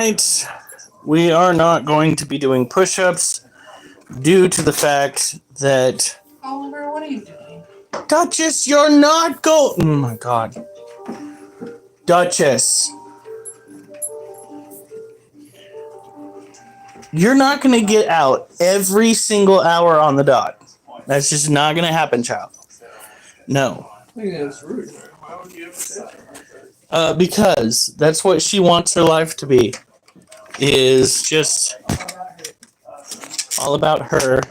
Tonight, we are not going to be doing push-ups due to the fact that Oliver, what are you doing? Duchess, you're not go. Oh my God, Duchess, you're not going to get out every single hour on the dot. That's just not going to happen, child. No. I think that's rude. Why would you ever say Because that's what she wants her life to be. Is just all about her.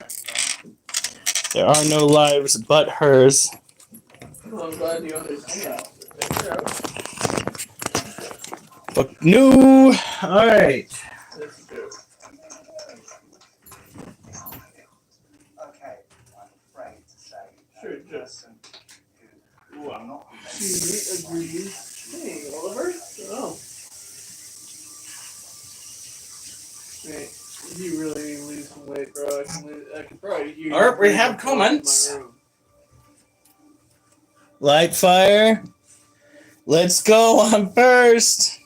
There are no lives but hers. Well, I'm glad you understand. Fuck no. Alright. That's good. Sure, just. Ooh, I'm not. She agrees. Hey, Oliver. Oh. Hey, you really need to lose some weight, bro. I can probably hear you. Alright, we have in comments. my room. Light fire. Let's go on first.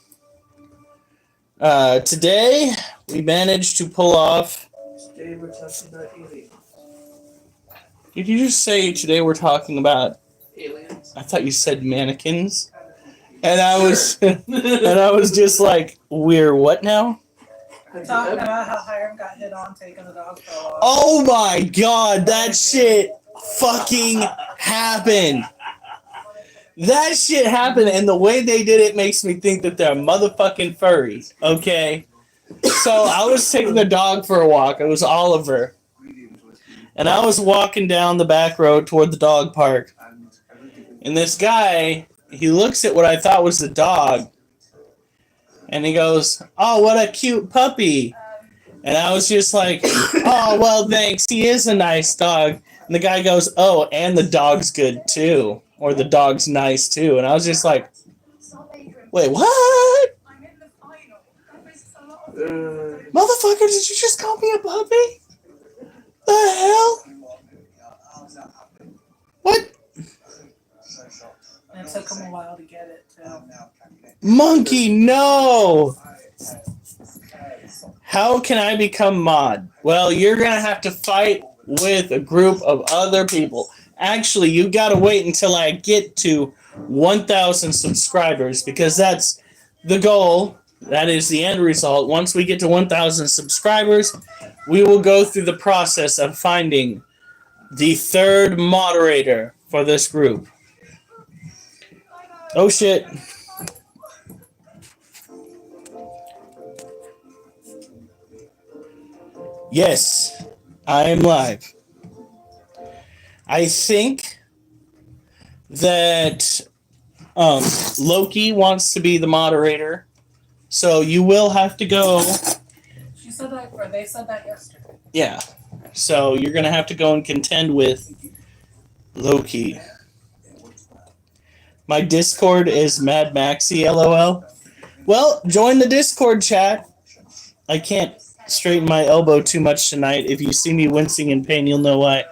Today, we managed to pull off. Today we're talking about aliens. Did you just say today we're talking about? Aliens? I thought you said mannequins. And I was, just like, we're what now? Talking about how Hiram got hit on taking the dog for a walk. Oh my God, that shit fucking happened. That shit happened, and the way they did it makes me think that they're motherfucking furry, okay? So I was taking the dog for a walk. It was Oliver. And I was walking down the back road toward the dog park. And this guy, he looks at what I thought was the dog. And he goes, "Oh, what a cute puppy." And I was just like, "Oh, well, thanks. He is a nice dog." And the guy goes, "Oh, and the dog's good, too. Or the dog's nice, too." And I was just like, "Wait, what? Motherfucker, did you just call me a puppy? The hell? What? And it took him a while to get it, too. Monkey, no! How can I become mod? Well, you're going to have to fight with a group of other people. Actually, you got to wait until I get to 1,000 subscribers, because that's the goal. That is the end result. Once we get to 1,000 subscribers, we will go through the process of finding the third moderator for this group. Oh, shit. Yes, I am live. I think that Loki wants to be the moderator, so you will have to go. She said that, or they said that yesterday. Yeah, so you're going to have to go and contend with Loki. My Discord is Mad Maxi, LOL. Well, join the Discord chat. I can't straighten my elbow too much tonight. If you see me wincing in pain, you'll know why.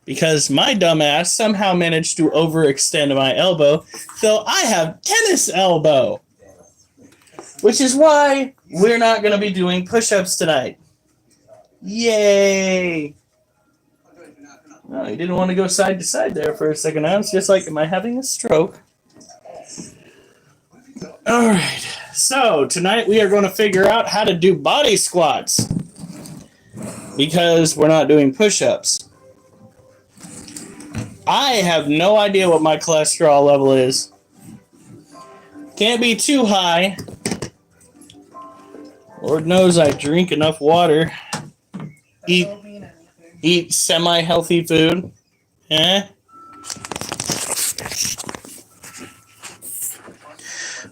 Because my dumbass somehow managed to overextend my elbow, so I have tennis elbow. Which is why we're not going to be doing push-ups tonight. Yay! Oh, you didn't want to go side to side there for a second. I was just like, am I having a stroke? Alright, so tonight we are going to figure out how to do body squats. Because we're not doing push-ups. I have no idea what my cholesterol level is. Can't be too high. Lord knows I drink enough water. Eat semi-healthy food.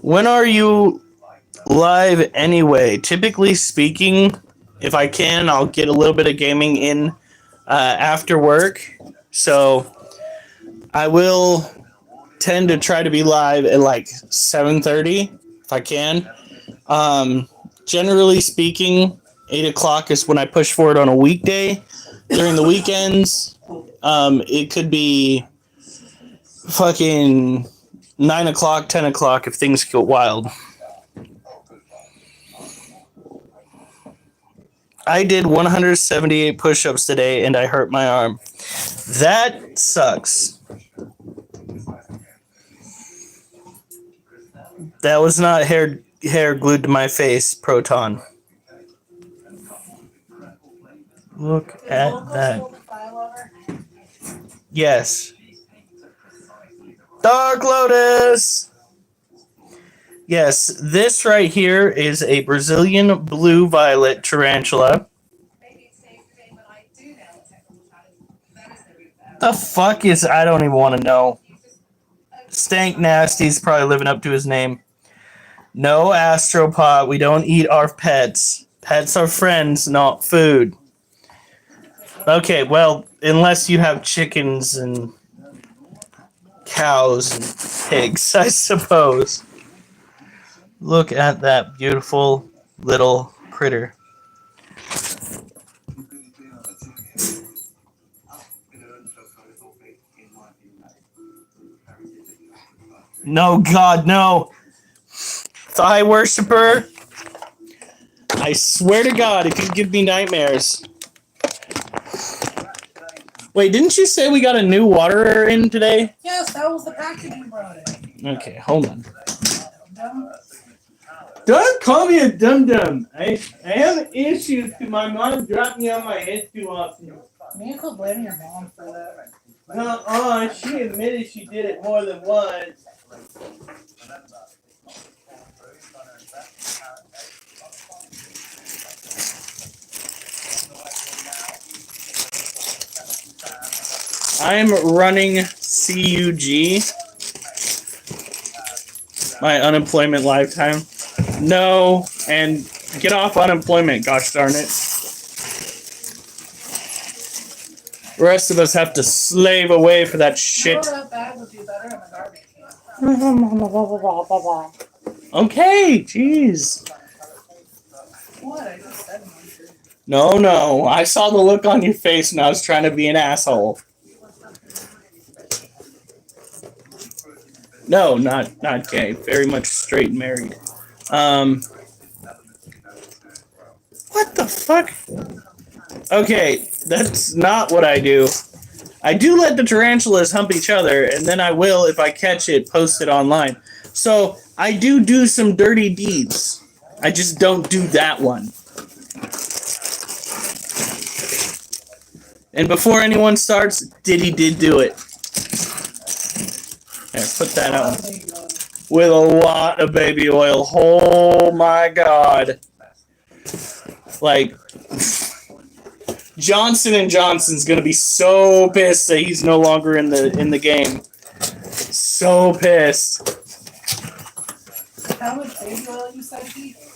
When are you live anyway? Typically speaking, if I can, I'll get a little bit of gaming in after work. So I will tend to try to be live at like 7:30 if I can. Generally speaking, 8 o'clock is when I push for it on a weekday. During the weekends, it could be fucking 9 o'clock, 10 o'clock if things get wild. I did 178 push-ups today and I hurt my arm. That sucks. That was not hair glued to my face, Proton. Look at that. Yes. Dark Lotus! Yes, this right here is a Brazilian blue violet tarantula. The fuck is... I don't even want to know. Stank Nasty's probably living up to his name. No Astropod. We don't eat our pets. Pets are friends, not food. Okay, well, unless you have chickens and cows and pigs, I suppose. Look at that beautiful little critter. No, God, no. Thigh worshiper. I swear to God, if you give me nightmares. Wait, didn't you say we got a new water in today? Yes, that was the package you brought in. Okay, hold on. Don't call me a dum-dum. I have issues because my mom dropped me on my head too often. You could blame your mom for that. She admitted she did it more than once. I'm running CUG. My unemployment lifetime. No, and get off unemployment, gosh darn it. The rest of us have to slave away for that shit. That bag would be better in the garbage can. Okay, jeez. What? I just said one. No. I saw the look on your face and I was trying to be an asshole. No, not gay. Very much straight and married. What the fuck? Okay, that's not what I do. I do let the tarantulas hump each other, and then I will, if I catch it, post it online. So, I do some dirty deeds. I just don't do that one. And before anyone starts, Diddy did do it. There, put that out. With a lot of baby oil. Oh my God. Like, Johnson & Johnson's gonna be so pissed that he's no longer in the game. So pissed. How much baby oil you said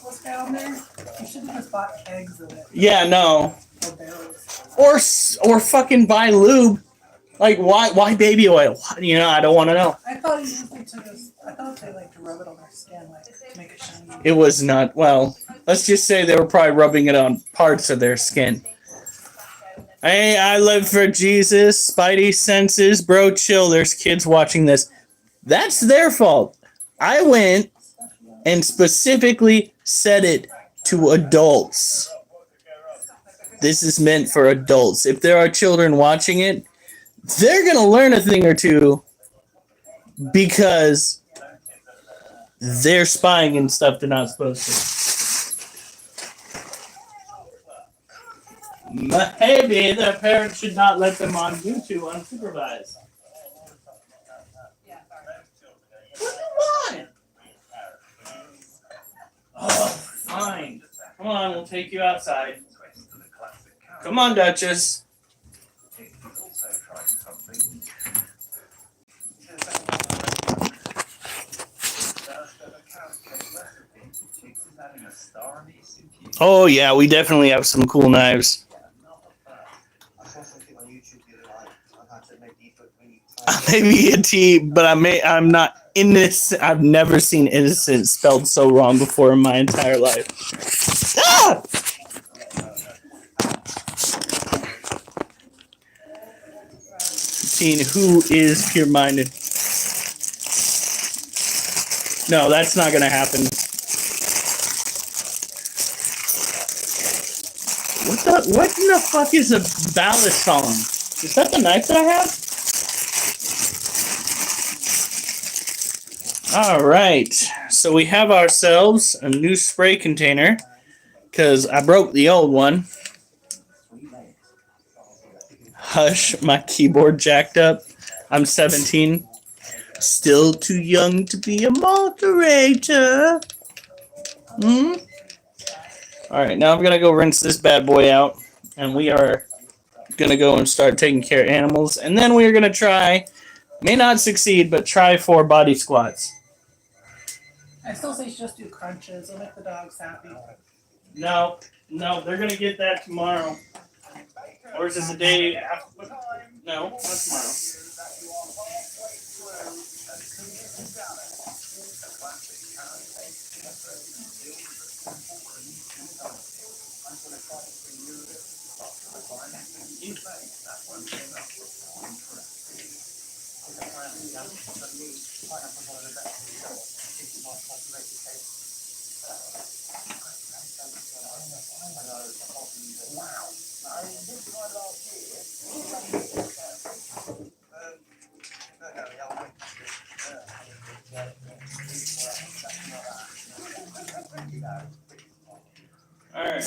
was down there? You should have just bought kegs of it. Yeah, no. Or barrels. Or fucking buy lube. Like, why baby oil? You know, I don't want to know. I thought you used it to just. I thought they like to rub it on their skin, like to make it shiny. It was not, well, let's just say they were probably rubbing it on parts of their skin. Hey, I live for Jesus. Spidey senses. Bro, chill. There's kids watching this. That's their fault. I went and specifically said it to adults. This is meant for adults. If there are children watching it, they're going to learn a thing or two because they're spying and stuff they're not supposed to. Maybe their parents should not let them on YouTube unsupervised. What do you want? Oh, fine. Come on, we'll take you outside. Come on, Duchess. Oh yeah, we definitely have some cool knives. I may be a T, but I'm not innocent. I've never seen innocent spelled so wrong before in my entire life. Ah! Teen, who is pure-minded? No, that's not gonna happen. What in the fuck is a ballast song? Is that the knife that I have? All right. So we have ourselves a new spray container because I broke the old one. Hush, my keyboard jacked up. I'm 17. Still too young to be a moderator. Alright, now I'm going to go rinse this bad boy out. And we are going to go and start taking care of animals. And then we are going to try, may not succeed, but try 4 body squats. I still say just do crunches. It'll make the dogs happy. No, they're going to get that tomorrow. Or is it the day after? No, not tomorrow. All right.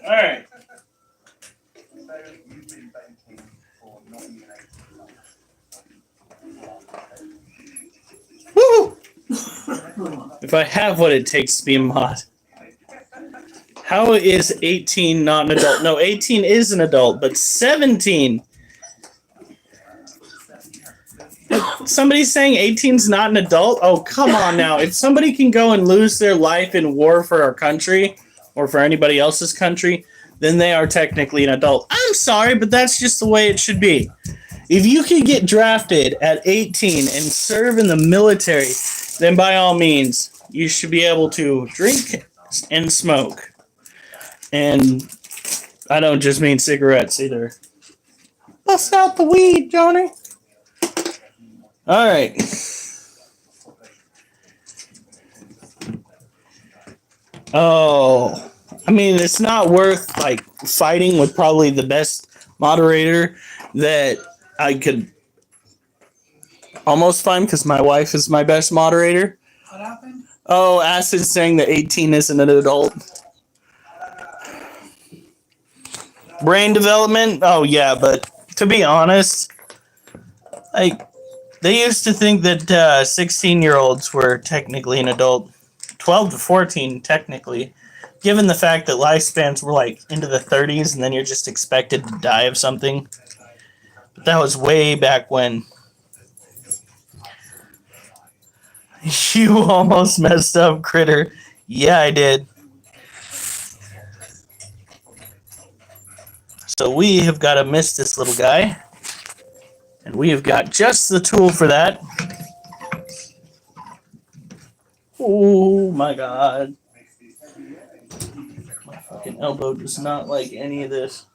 All right. Woo! If I have what it takes to be a mod. How is 18 not an adult? No, 18 is an adult, but 17. Somebody's saying 18's not an adult? Oh, come on now. If somebody can go and lose their life in war for our country or for anybody else's country, then they are technically an adult. I'm sorry, but that's just the way it should be. If you can get drafted at 18 and serve in the military, then by all means, you should be able to drink and smoke. And I don't just mean cigarettes either. Bust out the weed, Johnny. All right. Oh, I mean, it's not worth like fighting with probably the best moderator that I could almost find because my wife is my best moderator. What happened? Oh, Acid saying that 18 isn't an adult. Brain development? Oh, yeah, but to be honest, like, they used to think that 16-year-olds were technically an adult. 12 to 14, technically. Given the fact that lifespans were, like, into the 30s, and then you're just expected to die of something. But that was way back when. You almost messed up, Critter. Yeah, I did. So we have got to miss this little guy. And we have got just the tool for that. Oh my god. My fucking elbow does not like any of this.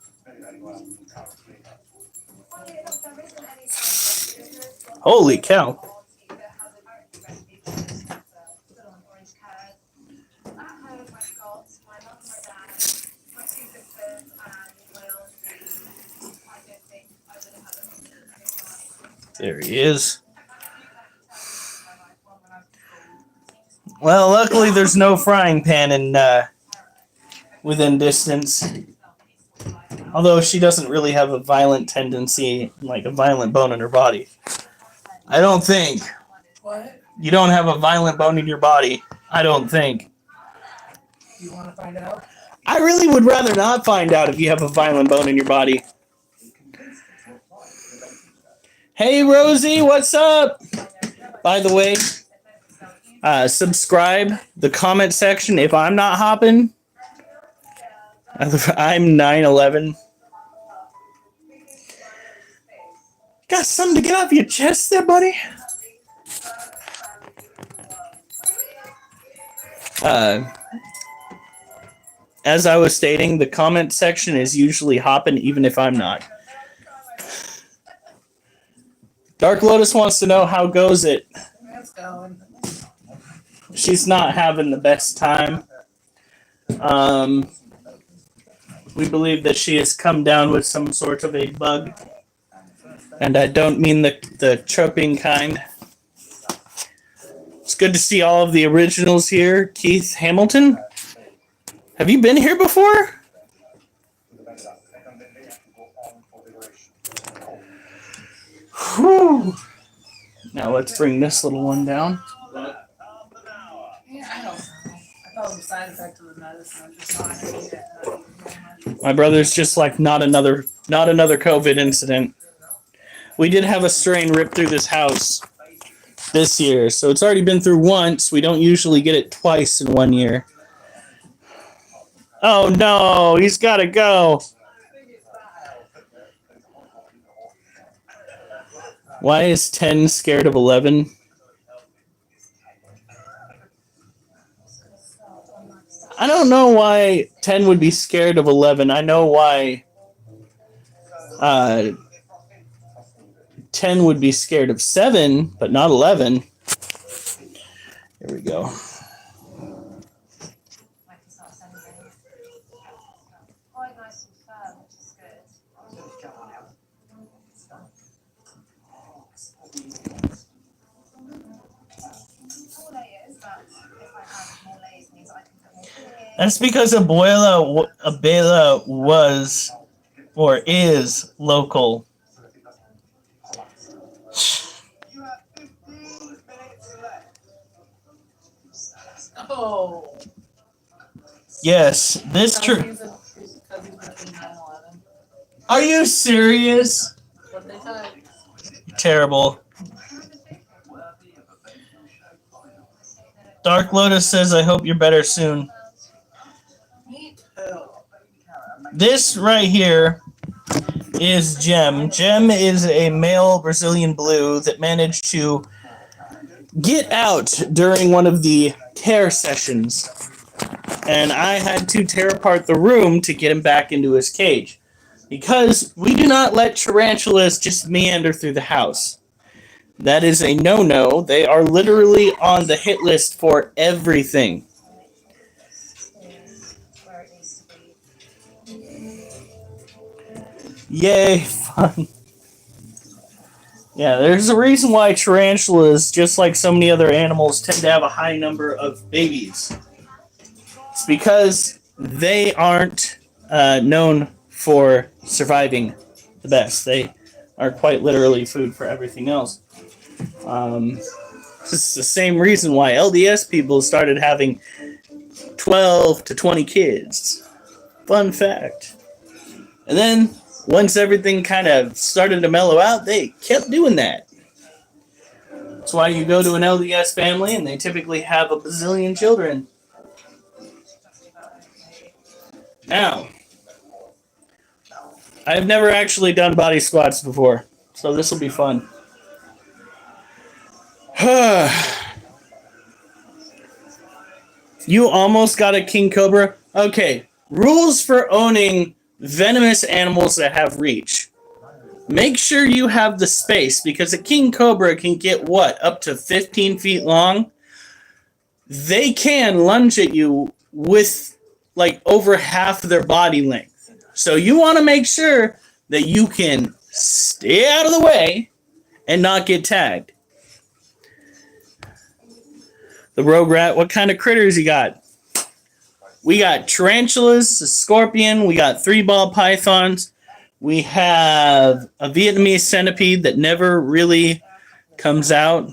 Holy cow. There he is. Well, luckily there's no frying pan in within distance. Although she doesn't really have a violent tendency, like a violent bone in her body. I don't think. What? You don't have a violent bone in your body. I don't think. You want to find out? I really would rather not find out if you have a violent bone in your body. Hey, Rosie, what's up? By the way, subscribe the comment section if I'm not hopping. I'm 9/11. Got something to get off your chest there, buddy? As I was stating, the comment section is usually hopping even if I'm not. Dark Lotus wants to know how goes it. It's going. She's not having the best time. We believe that she has come down with some sort of a bug. And I don't mean the chirping kind. It's good to see all of the originals here. Keith Hamilton. Have you been here before? Whew. Now let's bring this little one down. Yeah, I don't know. I thought it was a side effect of the medicine. I'm just not going to eat it. My brother's just like not another COVID incident. We did have a strain rip through this house this year, so it's already been through once. We don't usually get it twice in 1 year. Oh no, he's got to go. Why is 10 scared of 11? I don't know why 10 would be scared of 11. I know why 10 would be scared of 7, but not 11. Here we go. That's because Abuela was or is local. Oh. Yes, this true. Are you serious? Terrible. Dark Lotus says, I hope you're better soon. This right here is Gem. Gem is a male Brazilian blue that managed to get out during one of the tear sessions. And I had to tear apart the room to get him back into his cage. Because we do not let tarantulas just meander through the house. That is a no-no. They are literally on the hit list for everything. Yay, fun. Yeah, there's a reason why tarantulas, just like so many other animals, tend to have a high number of babies. It's because they aren't known for surviving the best. They are quite literally food for everything else. This is the same reason why LDS people started having 12 to 20 kids. Fun fact. And then, once everything kind of started to mellow out, they kept doing that. That's why you go to an LDS family and they typically have a bazillion children. Now, I've never actually done body squats before, so this will be fun. You almost got a king cobra? Okay, rules for owning venomous animals that have reach. Make sure you have the space, because a king cobra can get, what, up to 15 feet long? They can lunge at you with, like, over half their body length. So you want to make sure that you can stay out of the way and not get tagged. The rogue rat, what kind of critters you got? We got tarantulas, a scorpion, we got 3-ball pythons, we have a Vietnamese centipede that never really comes out,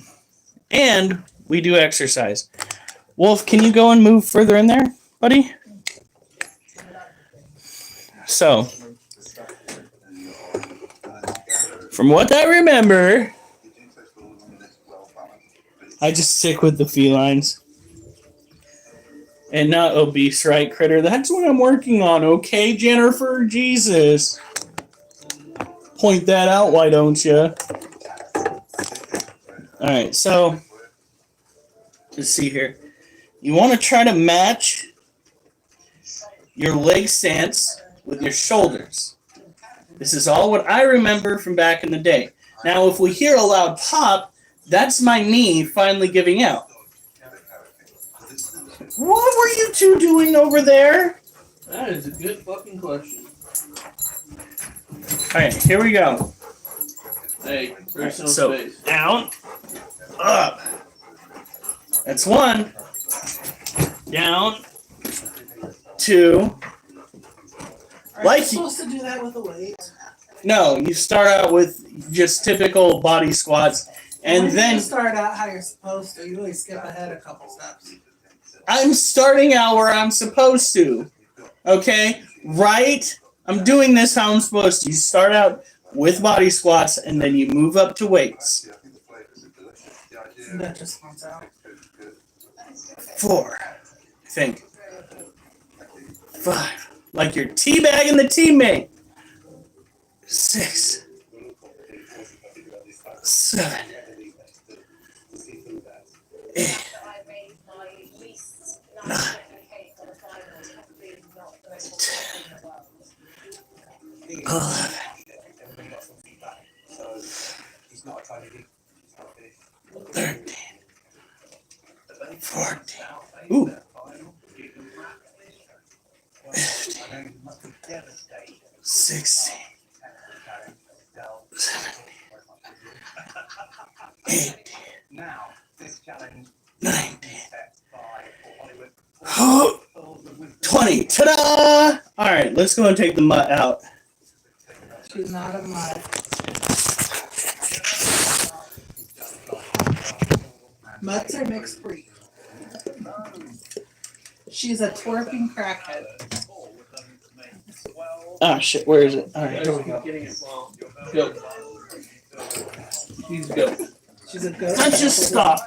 and we do exercise. Wolf, can you go and move further in there? buddy? So, from what I remember, I just stick with the felines. And not obese, right, Critter? That's what I'm working on, okay, Jennifer? Jesus. Point that out, why don't you? Alright, so, let's see here. You want to try to match your leg stance with your shoulders. This is all what I remember from back in the day. Now, if we hear a loud pop, that's my knee finally giving out. What were you two doing over there? That is a good fucking question. Alright, here we go. Hey, personal So, space. down, up. That's one. Down, two. Are Like you supposed to do that with a weight? No, you start out with just typical body squats, and When then you start out how you're supposed to, you really skip ahead a couple steps. I'm starting out where I'm supposed to. Okay? Right? I'm doing this how I'm supposed to. You start out with body squats, and then you move up to weights. That just comes out. 4, I think. 5. Like you're teabagging the teammate. 6, 7, 8, 9, 10, 11, 13, 14. Ooh. 15, 16, 17, 18, 19, 20. Ta-da! All right, let's go and take the mutt out. She's not a mutt. Mutts are mixed breed. She's a twerking crackhead. Ah, shit, where is it? All right, here we Keep go. getting it wrong. Go. She's go. She's a good. Let's just stop.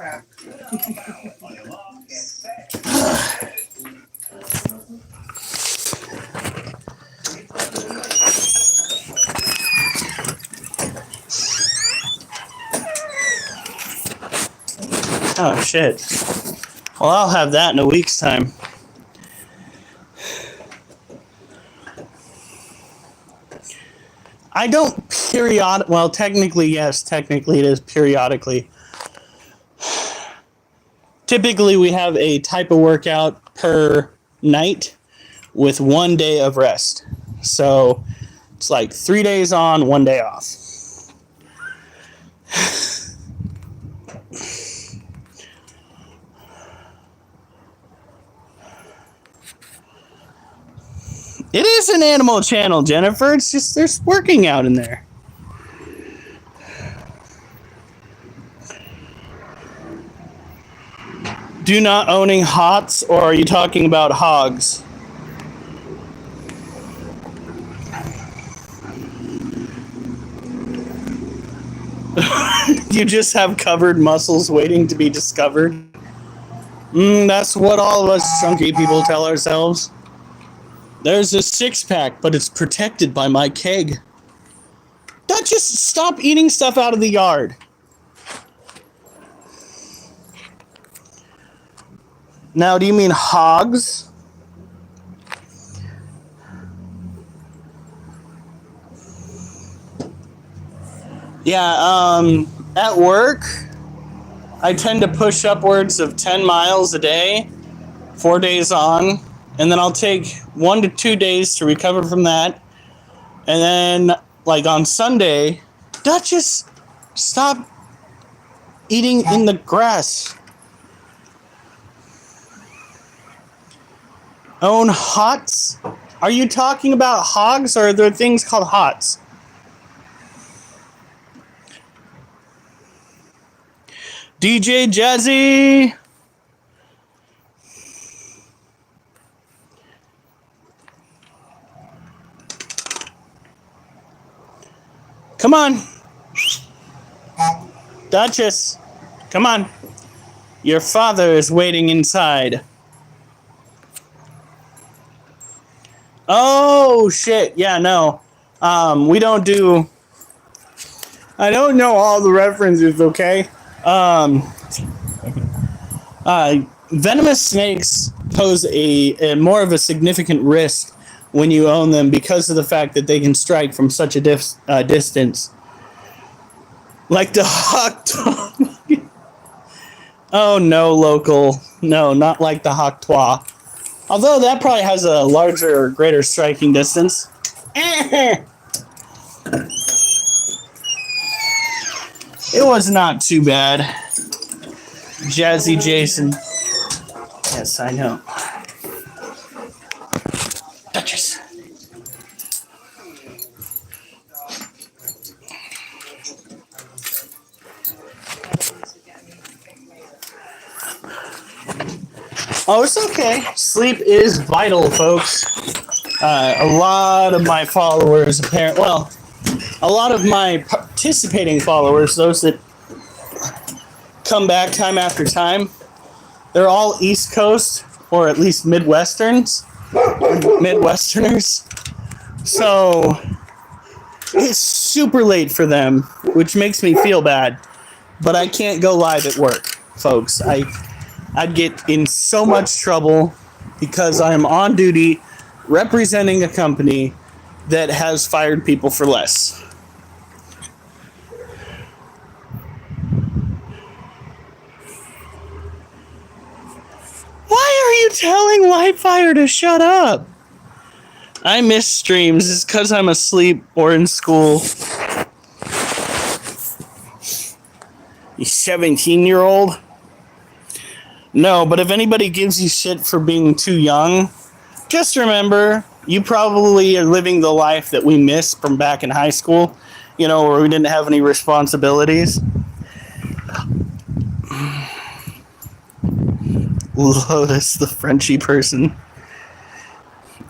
Oh, shit. Well, I'll have that in a week's time. I don't well, technically, yes, technically it is periodically. Typically, we have a type of workout per night with 1 day of rest. So, it's like 3 days on, 1 day off. It is an animal channel, Jennifer. It's just there's working out in there. Do not owning hots, or are you talking about hogs? You just have covered muscles waiting to be discovered. That's what all of us chunky people tell ourselves. There's a six-pack, but it's protected by my keg. Just stop eating stuff out of the yard. Now, do you mean hogs? Yeah, at work, I tend to push upwards of 10 miles a day, 4 days on, and then I'll take 1 to 2 days to recover from that. And then, like on Sunday, Duchess, stop eating in the grass. Own hots? Are you talking about hogs, or are there things called hots? DJ Jazzy! Come on. Duchess. Come on. Your father is waiting inside. Oh, shit. Yeah, no. We don't do... I don't know all the references, okay? Venomous snakes pose a more of a significant risk when you own them because of the fact that they can strike from such a distance. Like the hawk dog. Oh no, local. No, not like the hawk twa. Although that probably has a larger or greater striking distance. It was not too bad. Jazzy Jason. Yes, I know. Duchess. Oh, it's okay. Sleep is vital, folks. A lot of my followers, a lot of my participating followers, those that come back time after time, they're all East Coast, or at least Midwesterners. So it's super late for them, which makes me feel bad. But I can't go live at work, folks. I'd get in so much trouble because I'm on duty representing a company that has fired people for less. Why are you telling Lightfire to shut up? I miss streams. It's because I'm asleep or in school. You 17-year-old? No, but if anybody gives you shit for being too young, just remember, you probably are living the life that we missed from back in high school, you know, where we didn't have any responsibilities. Lotus, the Frenchy person.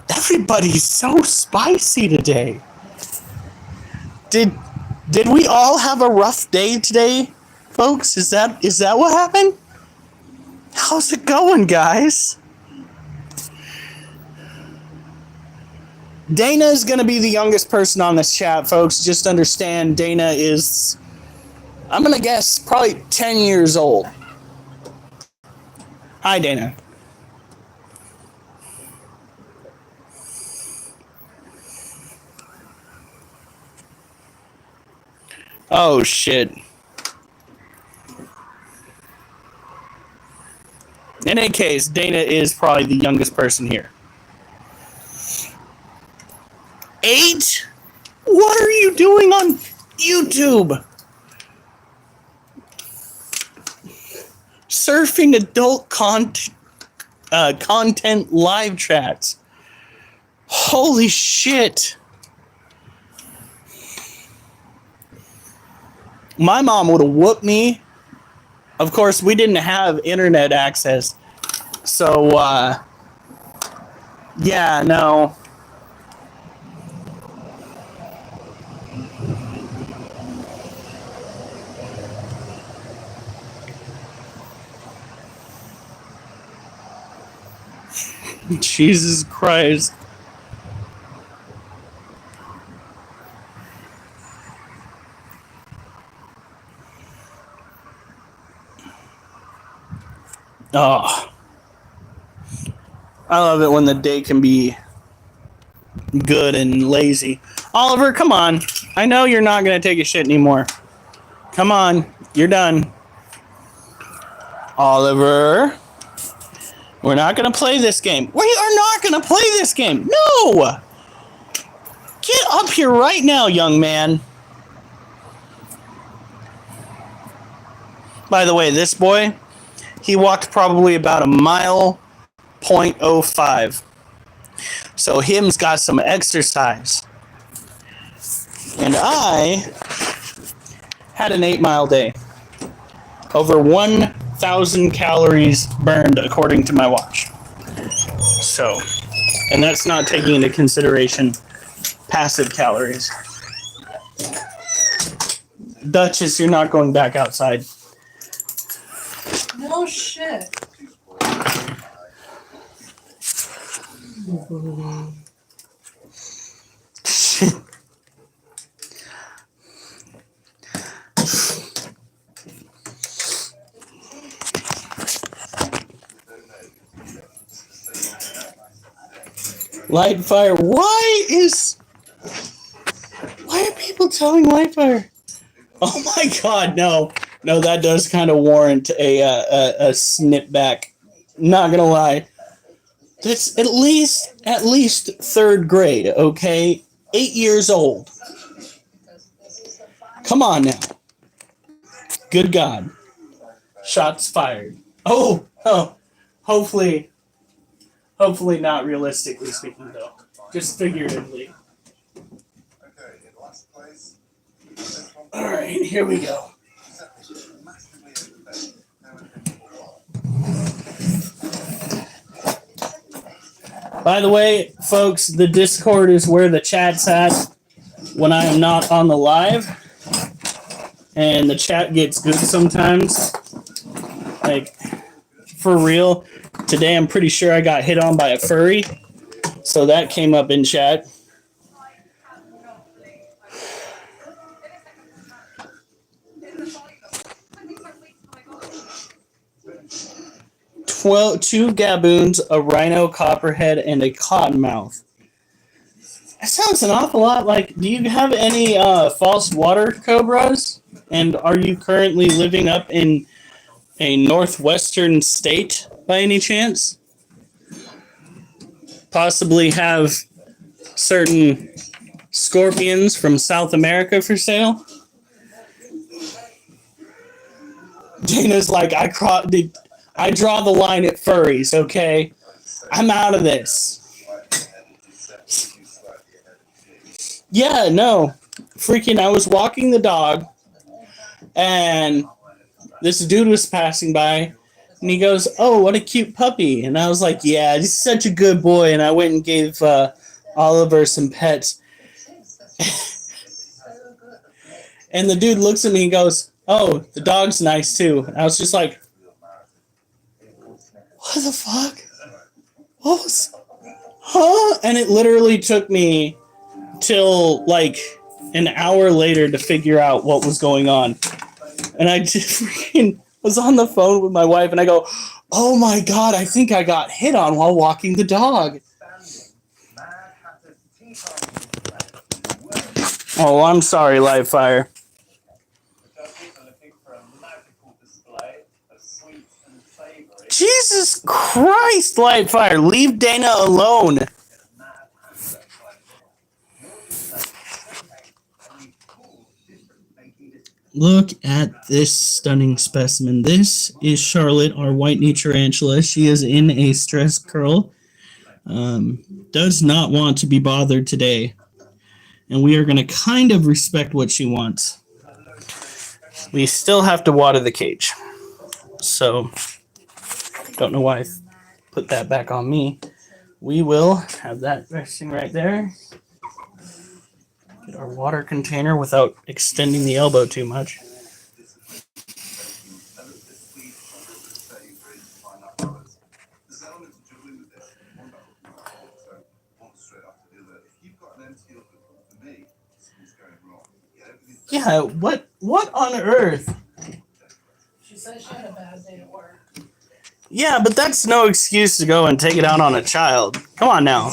Everybody's so spicy today. Did we all have a rough day today, folks? Is that what happened? How's it going, guys? Dana is going to be the youngest person on this chat, folks. Just understand Dana is, I'm going to guess, probably 10 years old. Hi, Dana. Oh, shit. In any case, Dana is probably the youngest person here. 8? What are you doing on YouTube? Surfing adult content live chats. Holy shit. My mom would have whooped me. Of course, we didn't have internet access. So, yeah, no. Jesus Christ. Oh. I love it when the day can be good and lazy. Oliver, come on. I know you're not going to take a shit anymore. Come on. You're done. Oliver. We're not going to play this game. We are not going to play this game. No! Get up here right now, young man. By the way, this boy, he walked probably about a mile, 0.05. So him's got some exercise. And I had an 8-mile day. Over 1,000 calories burned according to my watch. So, and that's not taking into consideration passive calories. Duchess, you're not going back outside. No shit. Lightfire, why are people telling Lightfire? Oh my god, no. No, that does kind of warrant a snip back. Not gonna lie. That's at least third grade, okay? 8 years old. Come on now. Good God. Shots fired. Oh, hopefully not realistically speaking though. Just figuratively. Alright, here we go. By the way, folks, the Discord is where the chat's at when I am not on the live. And the chat gets good sometimes. Like, for real. Today I'm pretty sure I got hit on by a furry. So that came up in chat. Two gaboons, a rhino copperhead, and a cottonmouth. That sounds an awful lot like... Do you have any false water cobras? And are you currently living up in a northwestern state by any chance? Possibly have certain scorpions from South America for sale? Dana's like, I draw the line at furries, okay? I'm out of this. Yeah, no. Freaking, I was walking the dog, and this dude was passing by, and he goes, oh, what a cute puppy. And I was like, yeah, he's such a good boy. And I went and gave Oliver some pets. And the dude looks at me and goes, oh, the dog's nice too. And I was just like, what the fuck? What was... Huh? And it literally took me till like an hour later to figure out what was going on. And I just freaking was on the phone with my wife and I go, oh my God, I think I got hit on while walking the dog. Oh, I'm sorry, Livefire. Jesus Christ, Livefire, leave Dana alone. Look at this stunning specimen. This is Charlotte, our white knee tarantula. She is in a stress curl. Does not want to be bothered today. And we are going to kind of respect what she wants. We still have to water the cage. So, don't know why I put that back on me. We will have that resting right there. Get our water container without extending the elbow too much. Yeah, what on earth? She said she had a bad day at work. Yeah, but that's no excuse to go and take it out on a child. Come on now.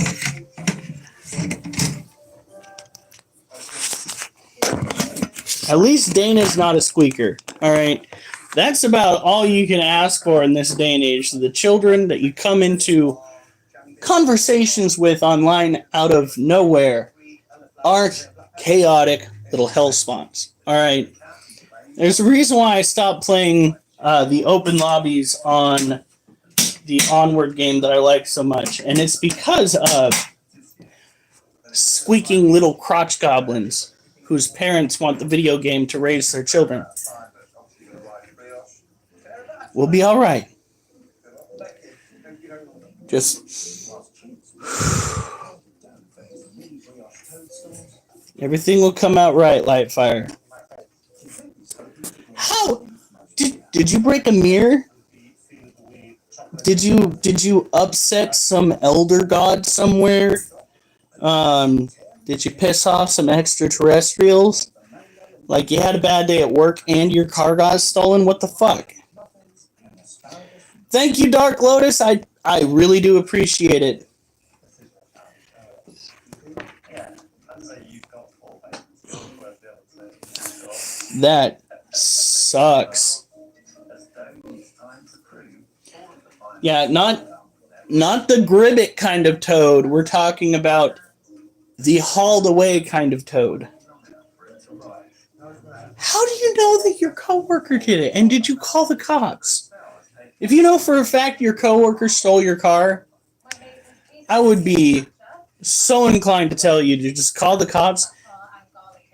At least Dana's not a squeaker. All right. That's about all you can ask for in this day and age. The children that you come into conversations with online out of nowhere aren't chaotic little hell spawns. All right. There's a reason why I stopped playing the open lobbies on the Onward game that I like so much. And it's because of squeaking little crotch goblins whose parents want the video game to raise their children. We'll be all right. Just... everything will come out right, Lightfire. Did you break a mirror? Did you upset some elder god somewhere? Did you piss off some extraterrestrials? Like you had a bad day at work and your car got stolen? What the fuck? Thank you, Dark Lotus. I really do appreciate it. That sucks. Yeah, not the Gribbit kind of toad. We're talking about the hauled away kind of toad. How do you know that your coworker did it? And did you call the cops? If you know for a fact your coworker stole your car, I would be so inclined to tell you to just call the cops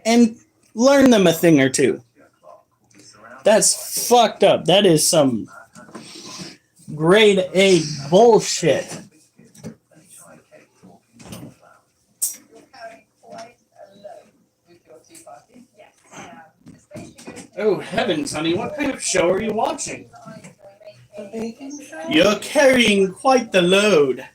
and learn them a thing or two. That's fucked up. That is some grade A bullshit. Oh heavens, honey, what kind of show are you watching? The baking show? You're carrying quite the load.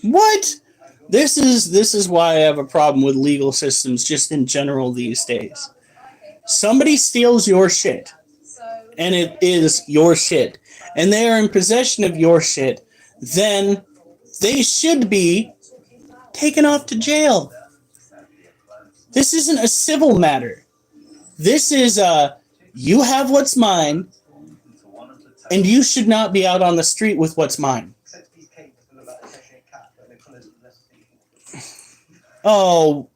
What? This is why I have a problem with legal systems just in general these days. Somebody steals your shit, and it is your shit, and they are in possession of your shit, then they should be taken off to jail. This isn't a civil matter. This is you have what's mine, and you should not be out on the street with what's mine. Oh,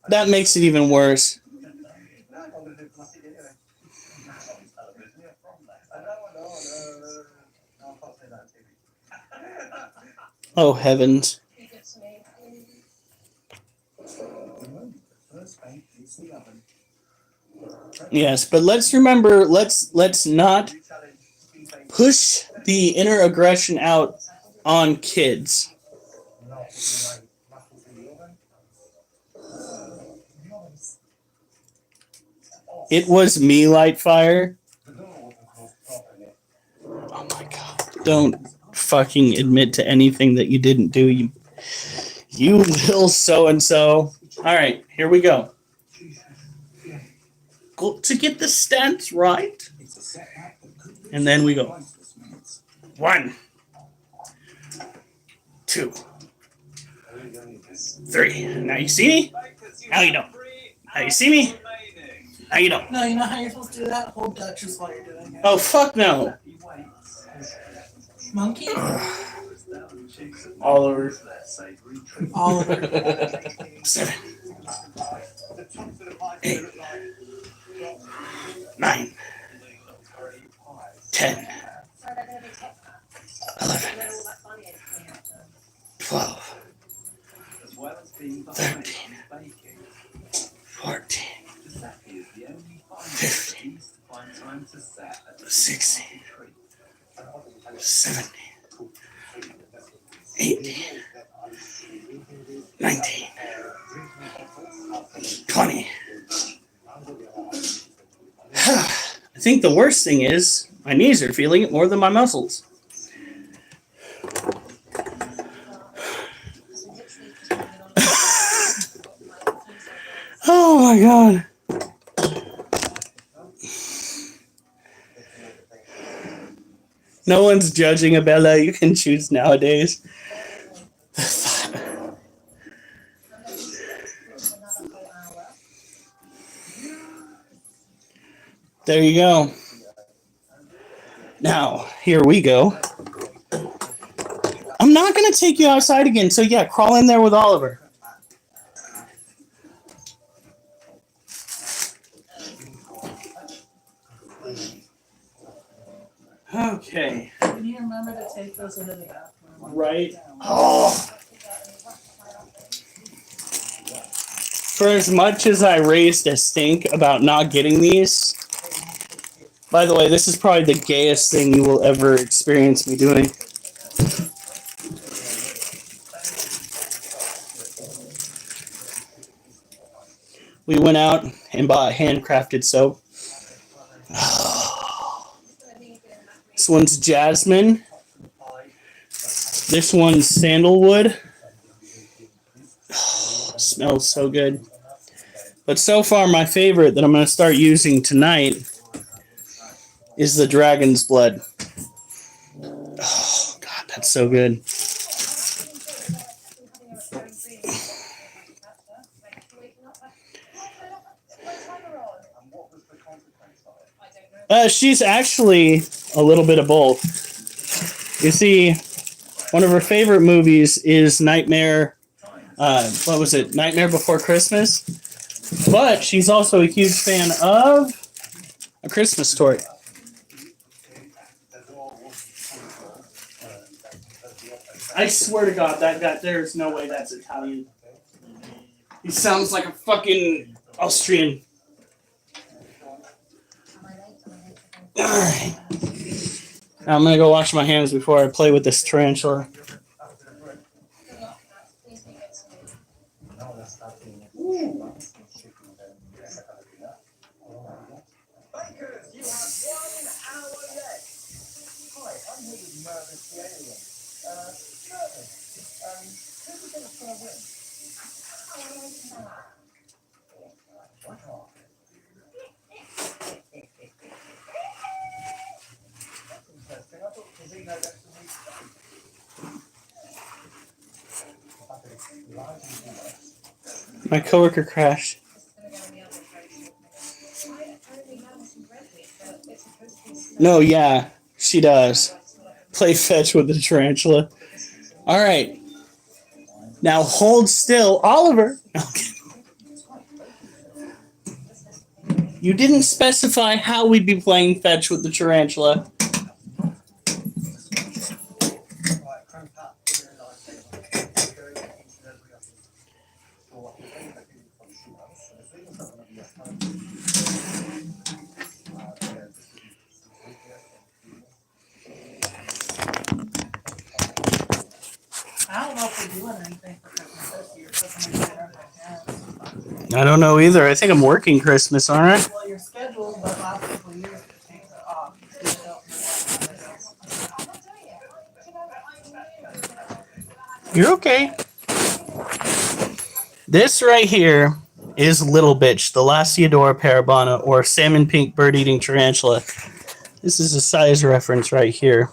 that makes it even worse. Oh heavens. Yes, but let's remember, let's not push the inner aggression out on kids. It was me, Lightfire. Oh my god. Don't fucking admit to anything that you didn't do, you little so-and-so. Alright, here we go. To get the stance right. And then we go. 1, 2, 3. Now you see me? Now you don't. Now you see me? Now you don't. No, you know how you're supposed to do that? Hold Duchess while you're doing it. Oh, fuck no. Monkey? Oliver. Oliver. 7, 8, 9, 10, 11, 12, 13, 14, 15, 16, 17, 18, 19, 20. I think the worst thing is my knees are feeling it more than my muscles. Oh my god. No one's judging Abella. You can choose nowadays. There you go. Now, here we go. I'm not going to take you outside again, so yeah, crawl in there with Oliver. Okay. Can you remember to take those into the bathroom? Right. Oh. For as much as I raised a stink about not getting these, by the way, this is probably the gayest thing you will ever experience me doing. We went out and bought handcrafted soap. This one's jasmine. This one's sandalwood. Smells so good. But so far, my favorite that I'm going to start using tonight is the dragon's blood. Oh, God, that's so good. She's actually a little bit of both. You see, one of her favorite movies is Nightmare. What was it? Nightmare Before Christmas. But she's also a huge fan of A Christmas Story. I swear to God, that there's no way that's Italian. He sounds like a fucking Austrian. Alright. Now I'm gonna go wash my hands before I play with this tarantula. My coworker crashed. No, yeah, she does. Play fetch with the tarantula. All right. Now hold still, Oliver. Okay. You didn't specify how we'd be playing fetch with the tarantula. I don't know if we're doing anything for Christmas this year. So somebody said our parents. I don't know either. I think I'm working Christmas, aren't I? Well, you're scheduled, but last couple of years you take it off. You're okay. This right here is Little Bitch, the Lasiodora parabana, or salmon pink bird-eating tarantula. This is a size reference right here.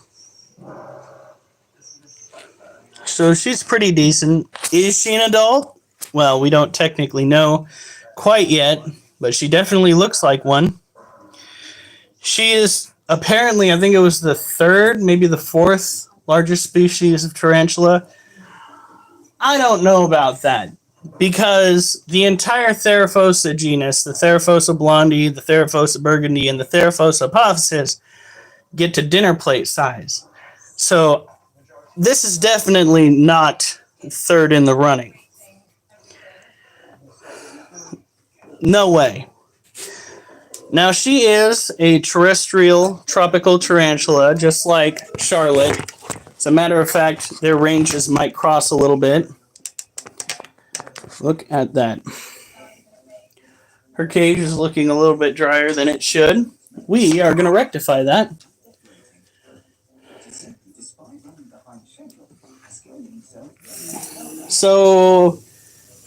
So she's pretty decent. Is she an adult? Well, we don't technically know quite yet, but she definitely looks like one. She is apparently, I think it was the third, maybe the fourth largest species of tarantula. I don't know about that, because the entire Theraphosa genus, the Theraphosa blondie, the Theraphosa burgundy, and the Theraphosa apophysis, get to dinner plate size. So this is definitely not third in the running. No way. Now, she is a terrestrial tropical tarantula, just like Charlotte. As a matter of fact, their ranges might cross a little bit. Look at that. Her cage is looking a little bit drier than it should. We are going to rectify that. So,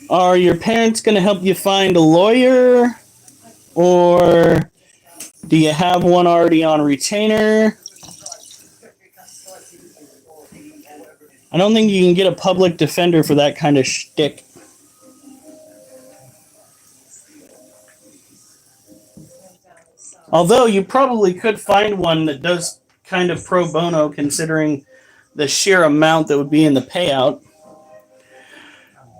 are your parents going to help you find a lawyer? Or do you have one already on retainer? I don't think you can get a public defender for that kind of shtick. Although you probably could find one that does kind of pro bono, considering the sheer amount that would be in the payout.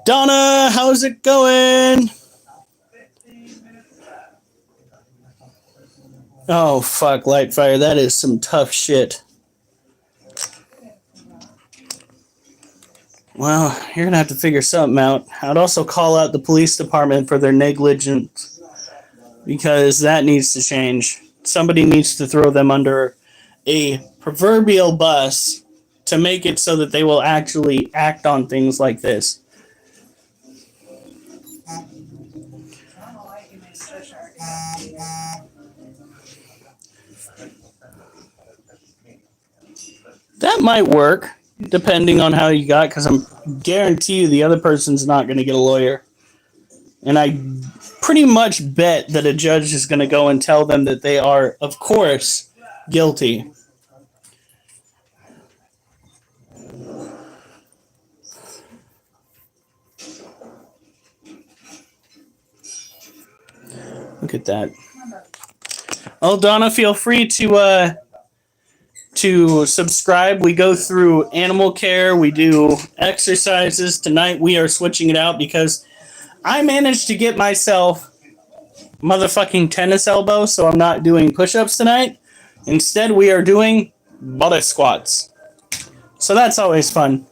Donna, how's it going? Oh, fuck, Lightfire. That is some tough shit. Well, you're gonna have to figure something out. I'd also call out the police department for their negligence because that needs to change. Somebody needs to throw them under a proverbial bus to make it so that they will actually act on things like this. I don't know why he made such argument. That might work, depending on how you got, because I'm guarantee you the other person's not going to get a lawyer. And I pretty much bet that a judge is going to go and tell them that they are, of course, guilty. Look at that. Oh, Donna, feel free to subscribe. We go through animal care. We do exercises. Tonight we are switching it out because I managed to get myself motherfucking tennis elbow, so I'm not doing push-ups tonight. Instead, we are doing butt squats. So that's always fun.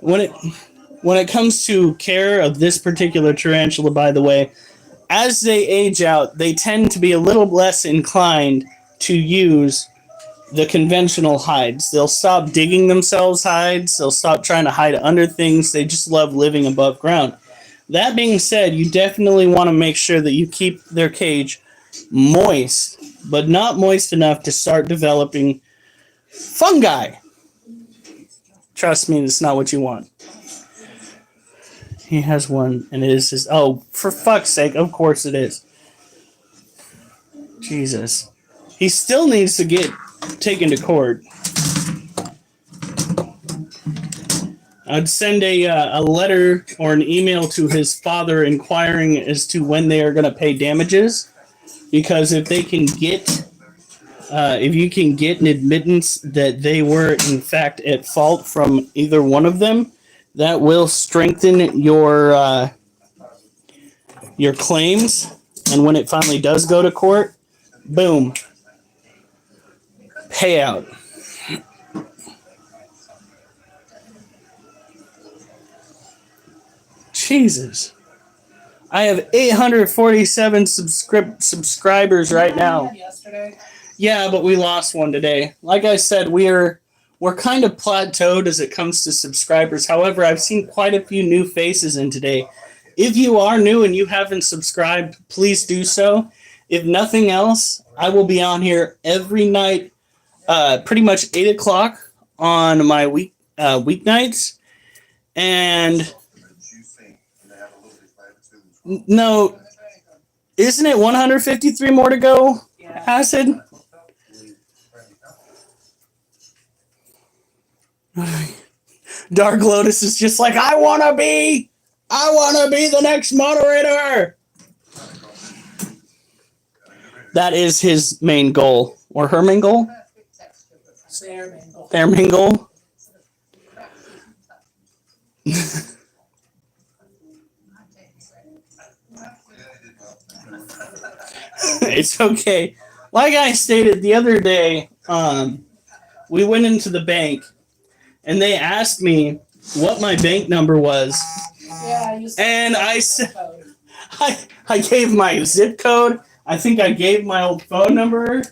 When it comes to care of this particular tarantula, by the way, as they age out, they tend to be a little less inclined to use the conventional hides. They'll stop digging themselves hides. They'll stop trying to hide under things. They just love living above ground. That being said, you definitely want to make sure that you keep their cage moist, but not moist enough to start developing fungi. Trust me, that's not what you want. He has one, and it is his... Oh, for fuck's sake, of course it is. Jesus. He still needs to get taken to court. I'd send a letter or an email to his father inquiring as to when they are going to pay damages, because if they can get, if you can get an admittance that they were in fact at fault from either one of them, that will strengthen your claims, and when it finally does go to court, boom, payout. Jesus. I have 847 subscribers right now. Yesterday. Yeah, but we lost one today. Like I said, we're kind of plateaued as it comes to subscribers. However, I've seen quite a few new faces in today. If you are new and you haven't subscribed, please do so. If nothing else, I will be on here every night, pretty much 8 o'clock on my weeknights. And no, isn't it 153 more to go, Yeah. Acid? Dark Lotus is just like, I want to be the next moderator. That is his main goal, or her main goal. Their main goal. It's okay. Like I stated the other day, we went into the bank and they asked me what my bank number was. Yeah, and I said, I gave my zip code. I think I gave my old phone number.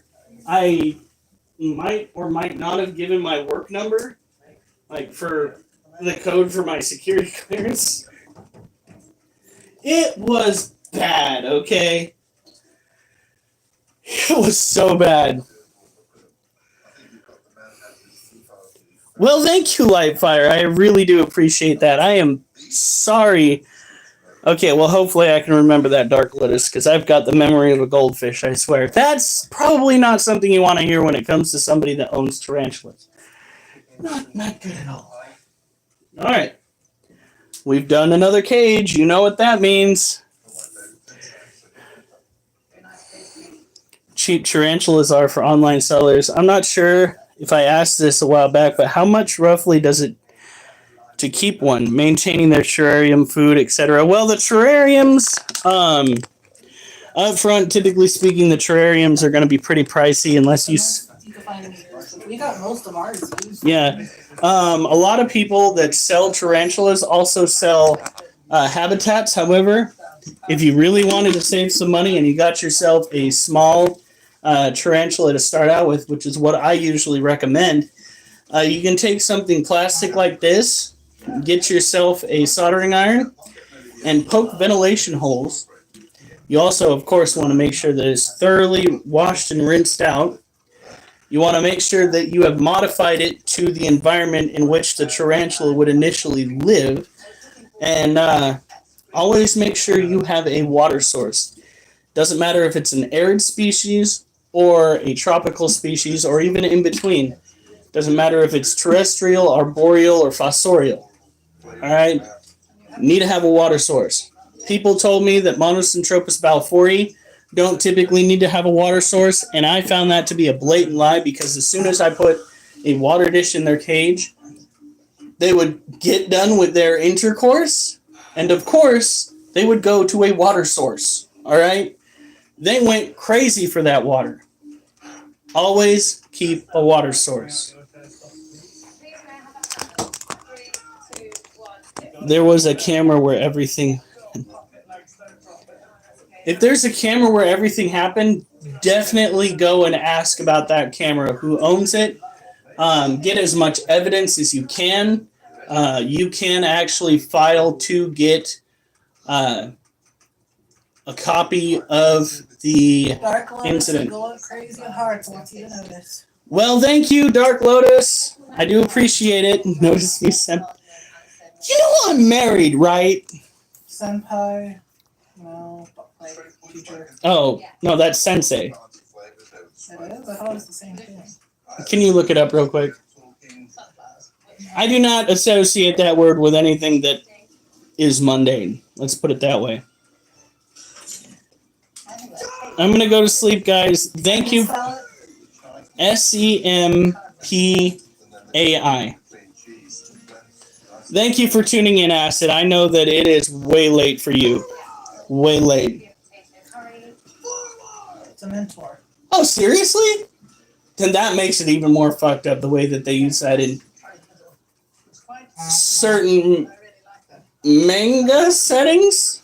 I might or might not have given my work number, like for the code for my security clearance. It was bad, okay? It was so bad. Well, thank you, Lightfire. I really do appreciate that. I am sorry. Okay, well, hopefully I can remember that, Dark Lotus, because I've got the memory of a goldfish, I swear. That's probably not something you want to hear when it comes to somebody that owns tarantulas. Not good at all. All right. We've done another cage. You know what that means. Cheap tarantulas are for online sellers. I'm not sure if I asked this a while back, but how much roughly does it to keep one, maintaining their terrarium, food, etc.? Well, the terrariums, up front, typically speaking, the terrariums are going to be pretty pricey unless you... We got most of ours used. Yeah. A lot of people that sell tarantulas also sell habitats. However, if you really wanted to save some money and you got yourself a small tarantula to start out with, which is what I usually recommend, you can take something plastic like this, get yourself a soldering iron, and poke ventilation holes. You also, of course, want to make sure that it's thoroughly washed and rinsed out. You want to make sure that you have modified it to the environment in which the tarantula would initially live. And always make sure you have a water source. Doesn't matter if it's an arid species or a tropical species or even in between. Doesn't matter if it's terrestrial, arboreal, or fossorial. All right? Need to have a water source. People told me that Monocentropas balfouri don't typically need to have a water source, and I found that to be a blatant lie because as soon as I put a water dish in their cage, they would get done with their intercourse, and of course, they would go to a water source. All right? They went crazy for that water. Always keep a water source. There was a camera where everything... If there's a camera where everything happened, definitely go and ask about that camera, who owns it. Get as much evidence as you can. You can actually file to get a copy of the Dark Lotus incident. will go up crazy with hearts once you notice. Well, thank you, Dark Lotus. I do appreciate it. Notice me, Senpai. You know I'm married, right? Senpai, no, like teacher. Oh, no, that's Sensei. It is? I thought it was the same thing. Can you look it up real quick? I do not associate that word with anything that is mundane. Let's put it that way. I'm going to go to sleep, guys. Thank you. SEMPAI. Thank you for tuning in, Acid. I know that it is way late for you. Way late. It's a mentor. Oh, seriously? Then that makes it even more fucked up, the way that they use that in certain manga settings.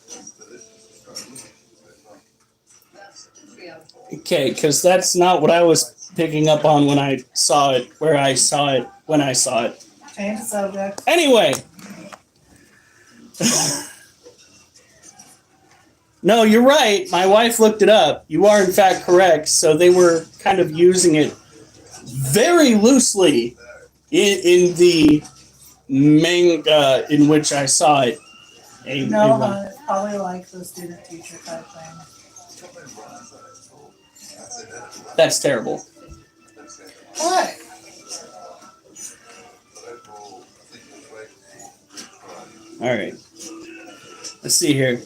Okay, because that's not what I was picking up on when I saw it, where I saw it, when I saw it. Change the subject. Anyway. No, you're right. My wife looked it up. You are, in fact, correct. So they were kind of using it very loosely in the manga in which I saw it. No, it's probably like the student-teacher type thing. That's terrible. What? All right. Let's see here.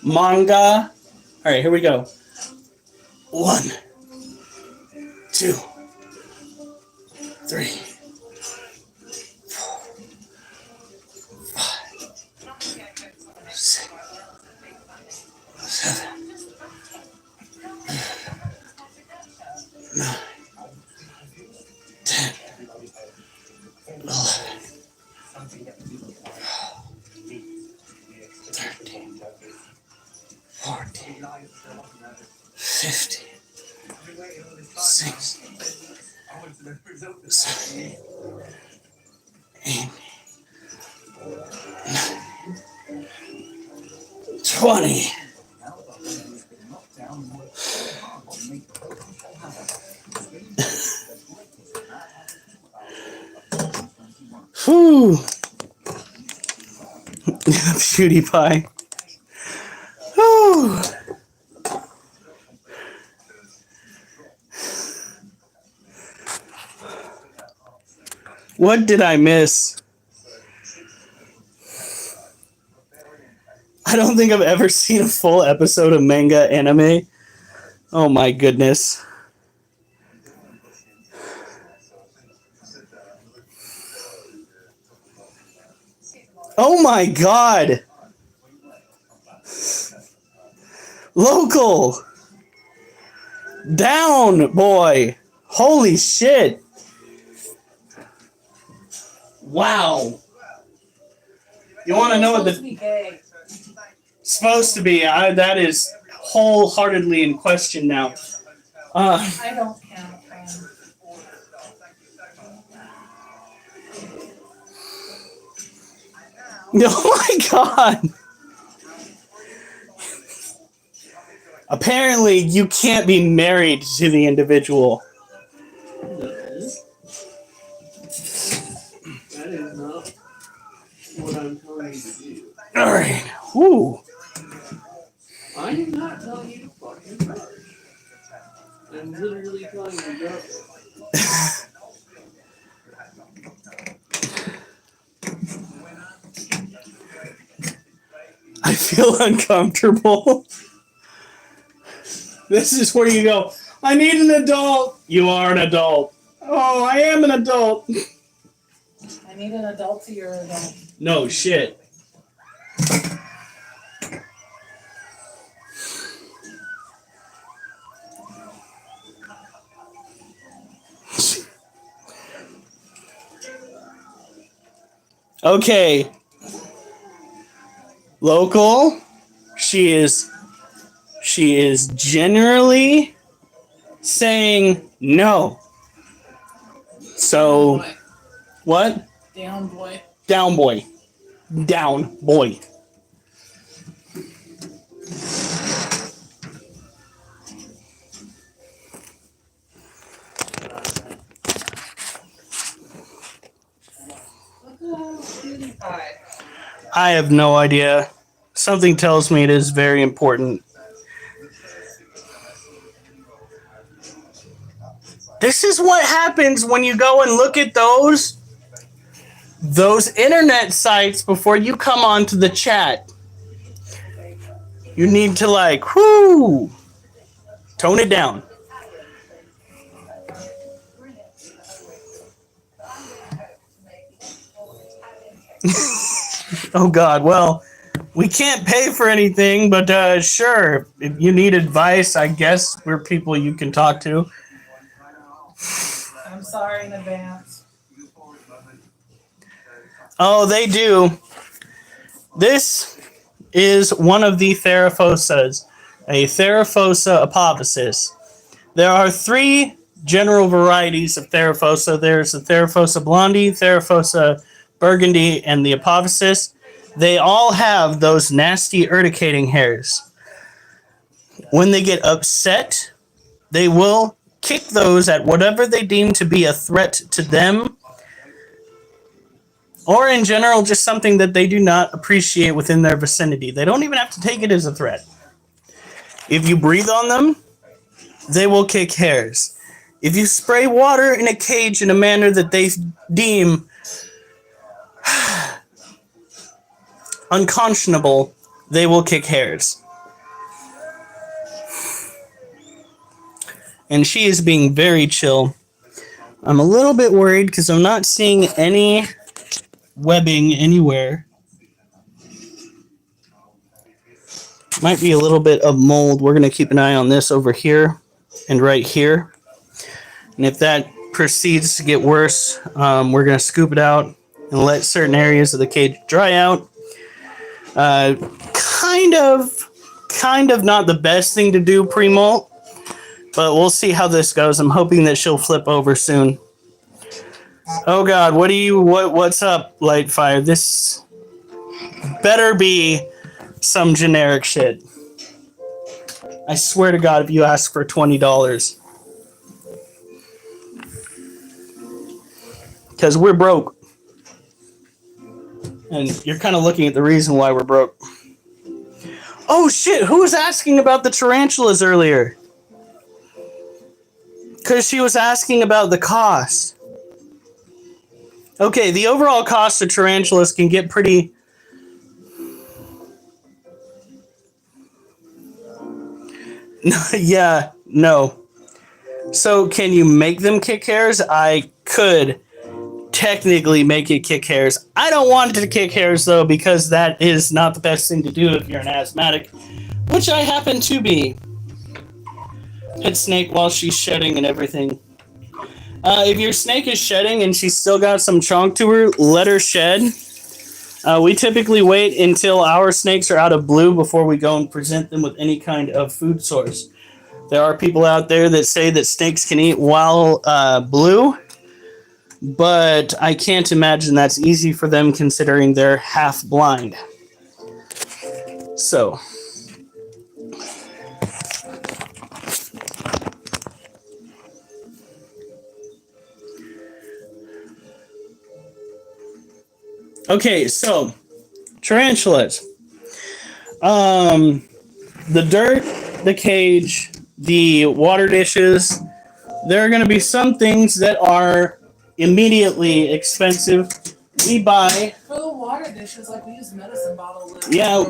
Manga. All right, here we go. 1, 2, 3, 4, 5, 6, 7, 9, 10, 11, 13, 14, 15, 16, 17, 18, 19, 20. Whew. PewDiePie. Whew. What did I miss? I don't think I've ever seen a full episode of manga anime. Oh my goodness. Oh my god. Local. Down, boy. Holy shit. Wow. You want to know what Supposed to the be gay. supposed to be? That is wholeheartedly in question now. I don't count. Oh my god. Apparently, you can't be married to the individual. That is not what I'm telling you to do. Alright. Woo. I am not telling you to fucking marry. I'm literally telling you to go. I feel uncomfortable. This is where you go, I need an adult. You are an adult. Oh, I am an adult. I need an adult to your adult. No shit. Okay. Local. She is generally saying no. So what? Down boy. Down boy. Down boy. I have no idea. Something tells me it is very important. This is what happens when you go and look at those internet sites before you come onto the chat. You need to whoo, tone it down. Oh God, well, we can't pay for anything, but sure, if you need advice, I guess we're people you can talk to. I'm sorry in advance. Oh, they do. This is one of the Theraphosas, a Theraphosa apophysis. There are 3 general varieties of Theraphosa. There's the Theraphosa blondie, Theraphosa burgundy, and the apophysis. They all have those nasty urticating hairs. When they get upset, they will kick those at whatever they deem to be a threat to them, or in general, just something that they do not appreciate within their vicinity. They don't even have to take it as a threat. If you breathe on them, they will kick hairs. If you spray water in a cage in a manner that they deem unconscionable, they will kick hairs. And she is being very chill. I'm a little bit worried because I'm not seeing any webbing anywhere. Might be a little bit of mold. We're going to keep an eye on this over here and right here. And if that proceeds to get worse, we're going to scoop it out and let certain areas of the cage dry out. Kind of not the best thing to do pre-molt, but we'll see how this goes. I'm hoping that she'll flip over soon. Oh God, what's up, Lightfire? This better be some generic shit. I swear to God, if you ask for $20. Because we're broke. And you're kind of looking at the reason why we're broke. Oh shit, who was asking about the tarantulas earlier? Because she was asking about the cost. Okay, the overall cost of tarantulas can get pretty... Yeah, no. So can you make them kick hairs? I could technically make it kick hairs. I don't want it to kick hairs, though, because that is not the best thing to do if you're an asthmatic, which I happen to be. Hit Snake while she's shedding and everything. If your snake is shedding and she's still got some chunk to her, let her shed. We typically wait until our snakes are out of blue before we go and present them with any kind of food source. There are people out there that say that snakes can eat while blue, but I can't imagine that's easy for them considering they're half blind. So, okay, so tarantulas. The dirt, the cage, the water dishes. There are going to be some things that are immediately expensive. We buy. For the water dishes, like we use medicine bottle lids. Yeah,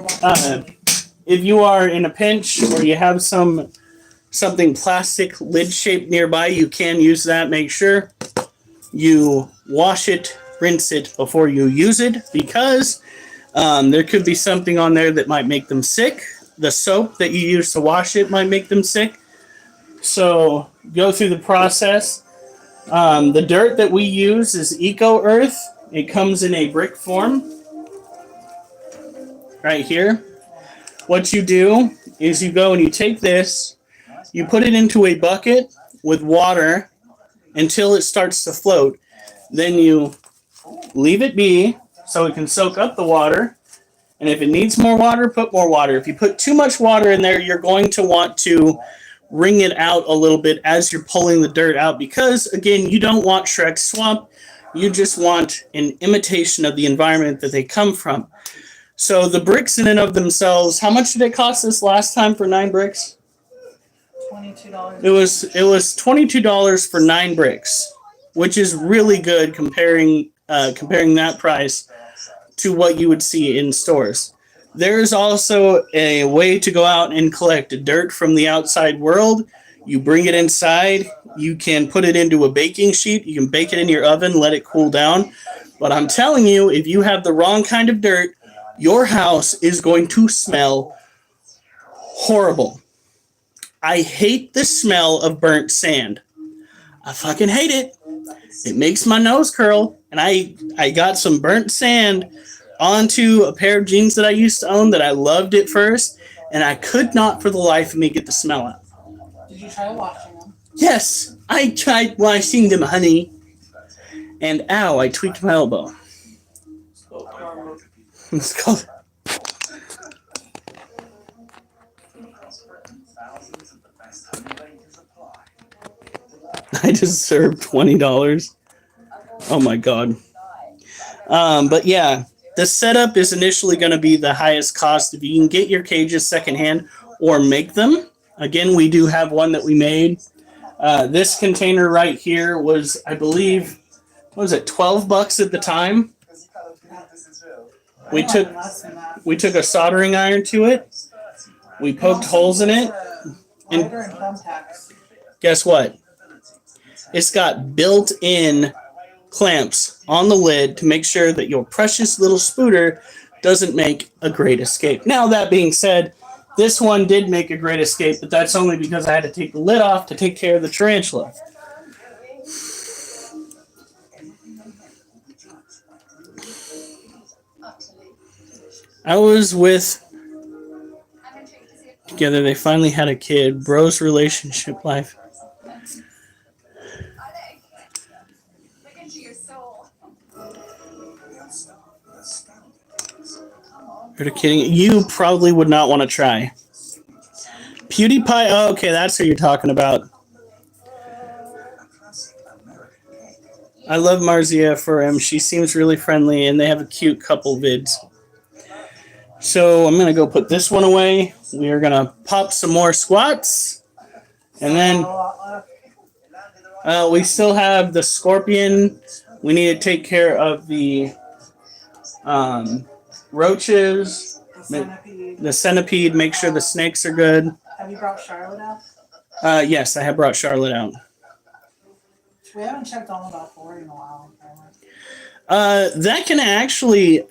if you are in a pinch or you have something plastic lid shaped nearby, you can use that. Make sure you wash it, rinse it before you use it, because there could be something on there that might make them sick. The soap that you use to wash it might make them sick. So go through the process. The dirt that we use is Eco Earth. It comes in a brick form right here. What you do is you go and you take this, you put it into a bucket with water until it starts to float. Then you leave it be so it can soak up the water. And if it needs more water, put more water. If you put too much water in there, you're going to want to wring it out a little bit as you're pulling the dirt out, because, again, you don't want Shrek's swamp. You just want an imitation of the environment that they come from. So the bricks in and of themselves, how much did it cost us last time for 9 bricks? $22. It was $22 for 9 bricks, which is really good comparing that price to what you would see in stores. There's also a way to go out and collect dirt from the outside world. You bring it inside. You can put it into a baking sheet. You can bake it in your oven, let it cool down. But I'm telling you, if you have the wrong kind of dirt, your house is going to smell horrible. I hate the smell of burnt sand. I fucking hate it. It makes my nose curl. And I got some burnt sand onto a pair of jeans that I used to own that I loved at first, and I could not for the life of me get the smell out. Did you try washing them? Yes, I tried washing them, honey. And ow, I tweaked my elbow. It's called. I just served $20. Oh my god. But yeah, the setup is initially going to be the highest cost. If you can get your cages secondhand or make them. Again, we do have one that we made. This container right here was, I believe, what was it, $12 at the time? We took a soldering iron to it. We poked holes in it. And guess what? It's got built-in clamps on the lid to make sure that your precious little spooter doesn't make a great escape. Now, that being said, this one did make a great escape, but that's only because I had to take the lid off to take care of the tarantula. I was with together. They finally had a kid. Bro's relationship life. You're kidding. You probably would not want to try. PewDiePie. Oh, okay, that's who you're talking about. I love Marzia for him. She seems really friendly, and they have a cute couple vids. So I'm going to go put this one away. We are going to pop some more squats. And then we still have the scorpion. We need to take care of the roaches, the centipede, make sure the snakes are good. Have you brought Charlotte out? Yes, I have brought Charlotte out. We haven't checked on about 40 in a while. That can actually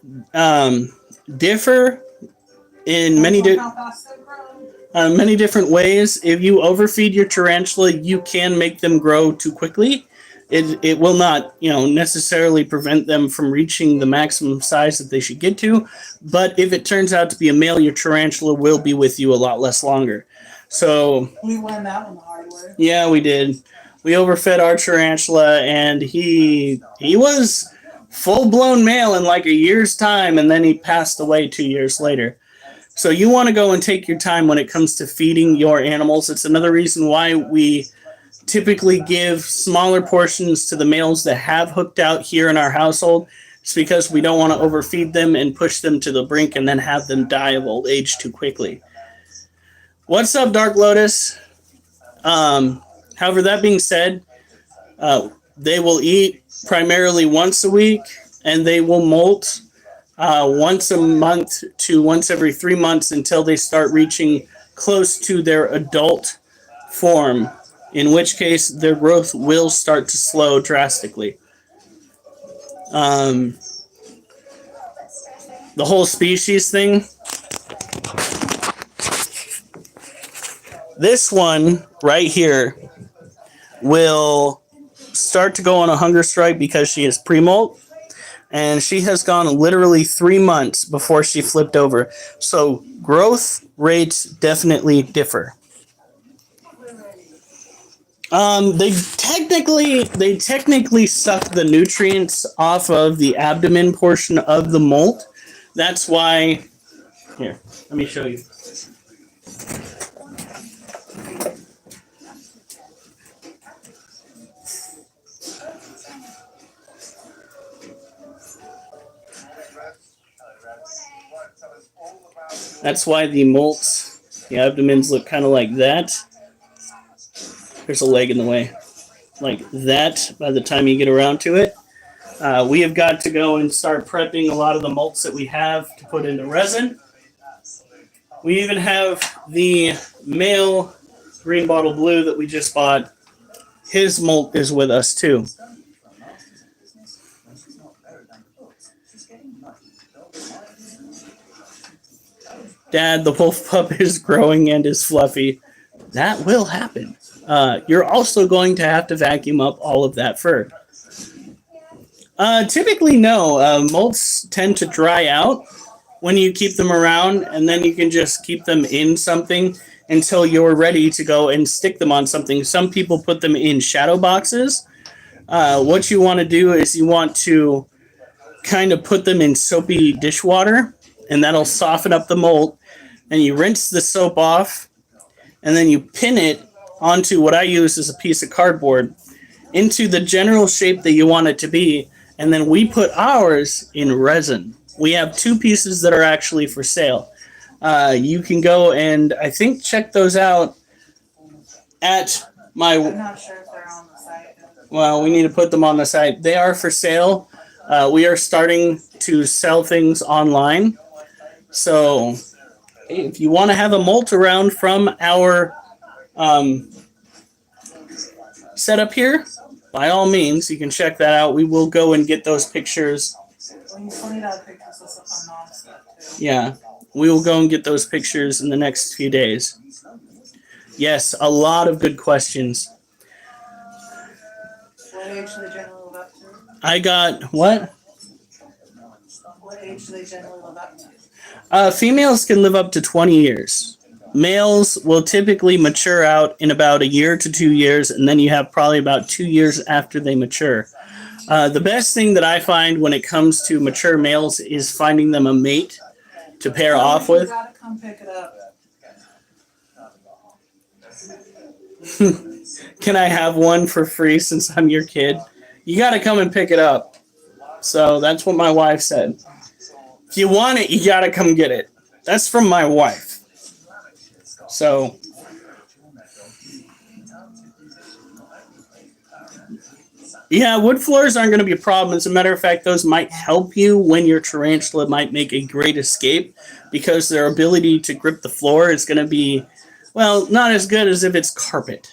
differ in many different ways. If you overfeed your tarantula, you can make them grow too quickly. It will not, necessarily prevent them from reaching the maximum size that they should get to. But if it turns out to be a male, your tarantula will be with you a lot less longer. So We learned that one the hard way. yeah, we did. We overfed our tarantula, and he was full blown male in like a year's time, and then he passed away 2 years later. So you want to go and take your time when it comes to feeding your animals. It's another reason why we typically give smaller portions to the males that have hooked out here in our household. It's because we don't want to overfeed them and push them to the brink and then have them die of old age too quickly. What's up, Dark Lotus? However, that being said, they will eat primarily once a week, and they will molt once a month to once every 3 months until they start reaching close to their adult form, in which case their growth will start to slow drastically. The whole species thing. This one right here will start to go on a hunger strike because she is pre-molt, and she has gone literally 3 months before she flipped over. So growth rates definitely differ. They technically suck the nutrients off of the abdomen portion of the molt. That's why. Here, let me show you. That's why the molts, the abdomens look kind of like that. There's a leg in the way. Like that by the time you get around to it. We have got to go and start prepping a lot of the molts that we have to put into resin. We even have the male green bottle blue that we just bought. His molt is with us too. Dad, the wolf pup is growing and is fluffy. That will happen. You're also going to have to vacuum up all of that fur. Typically, no. Molts tend to dry out when you keep them around, and then you can just keep them in something until you're ready to go and stick them on something. Some people put them in shadow boxes. What you want to do is you want to kind of put them in soapy dishwater, and that'll soften up the molt. And you rinse the soap off, and then you pin it onto what I use as a piece of cardboard into the general shape that you want it to be. And then we put ours in resin. We have 2 pieces that are actually for sale. You can go and I think check those out at my. I'm not sure if they're on the site. Well, we need to put them on the site. They are for sale. We are starting to sell things online. So if you want to have a molt around from our setup here, by all means, you can check that out. We will go and get those pictures. We still need to pictures of some non-stuff too. Yeah, we will go and get those pictures in the next few days. Yes, a lot of good questions. What age do they generally live up to? I got what? What age do they generally live up to? Females can live up to 20 years. Males will typically mature out in about a year to 2 years, and then you have probably about 2 years after they mature. The best thing that I find when it comes to mature males is finding them a mate to pair off with. You gotta come pick it up. Can I have one for free since I'm your kid? You gotta come and pick it up. So that's what my wife said. If you want it, you gotta come get it. That's from my wife. So yeah, wood floors aren't going to be a problem. As a matter of fact, those might help you when your tarantula might make a great escape, because their ability to grip the floor is going to be, well, not as good as if it's carpet.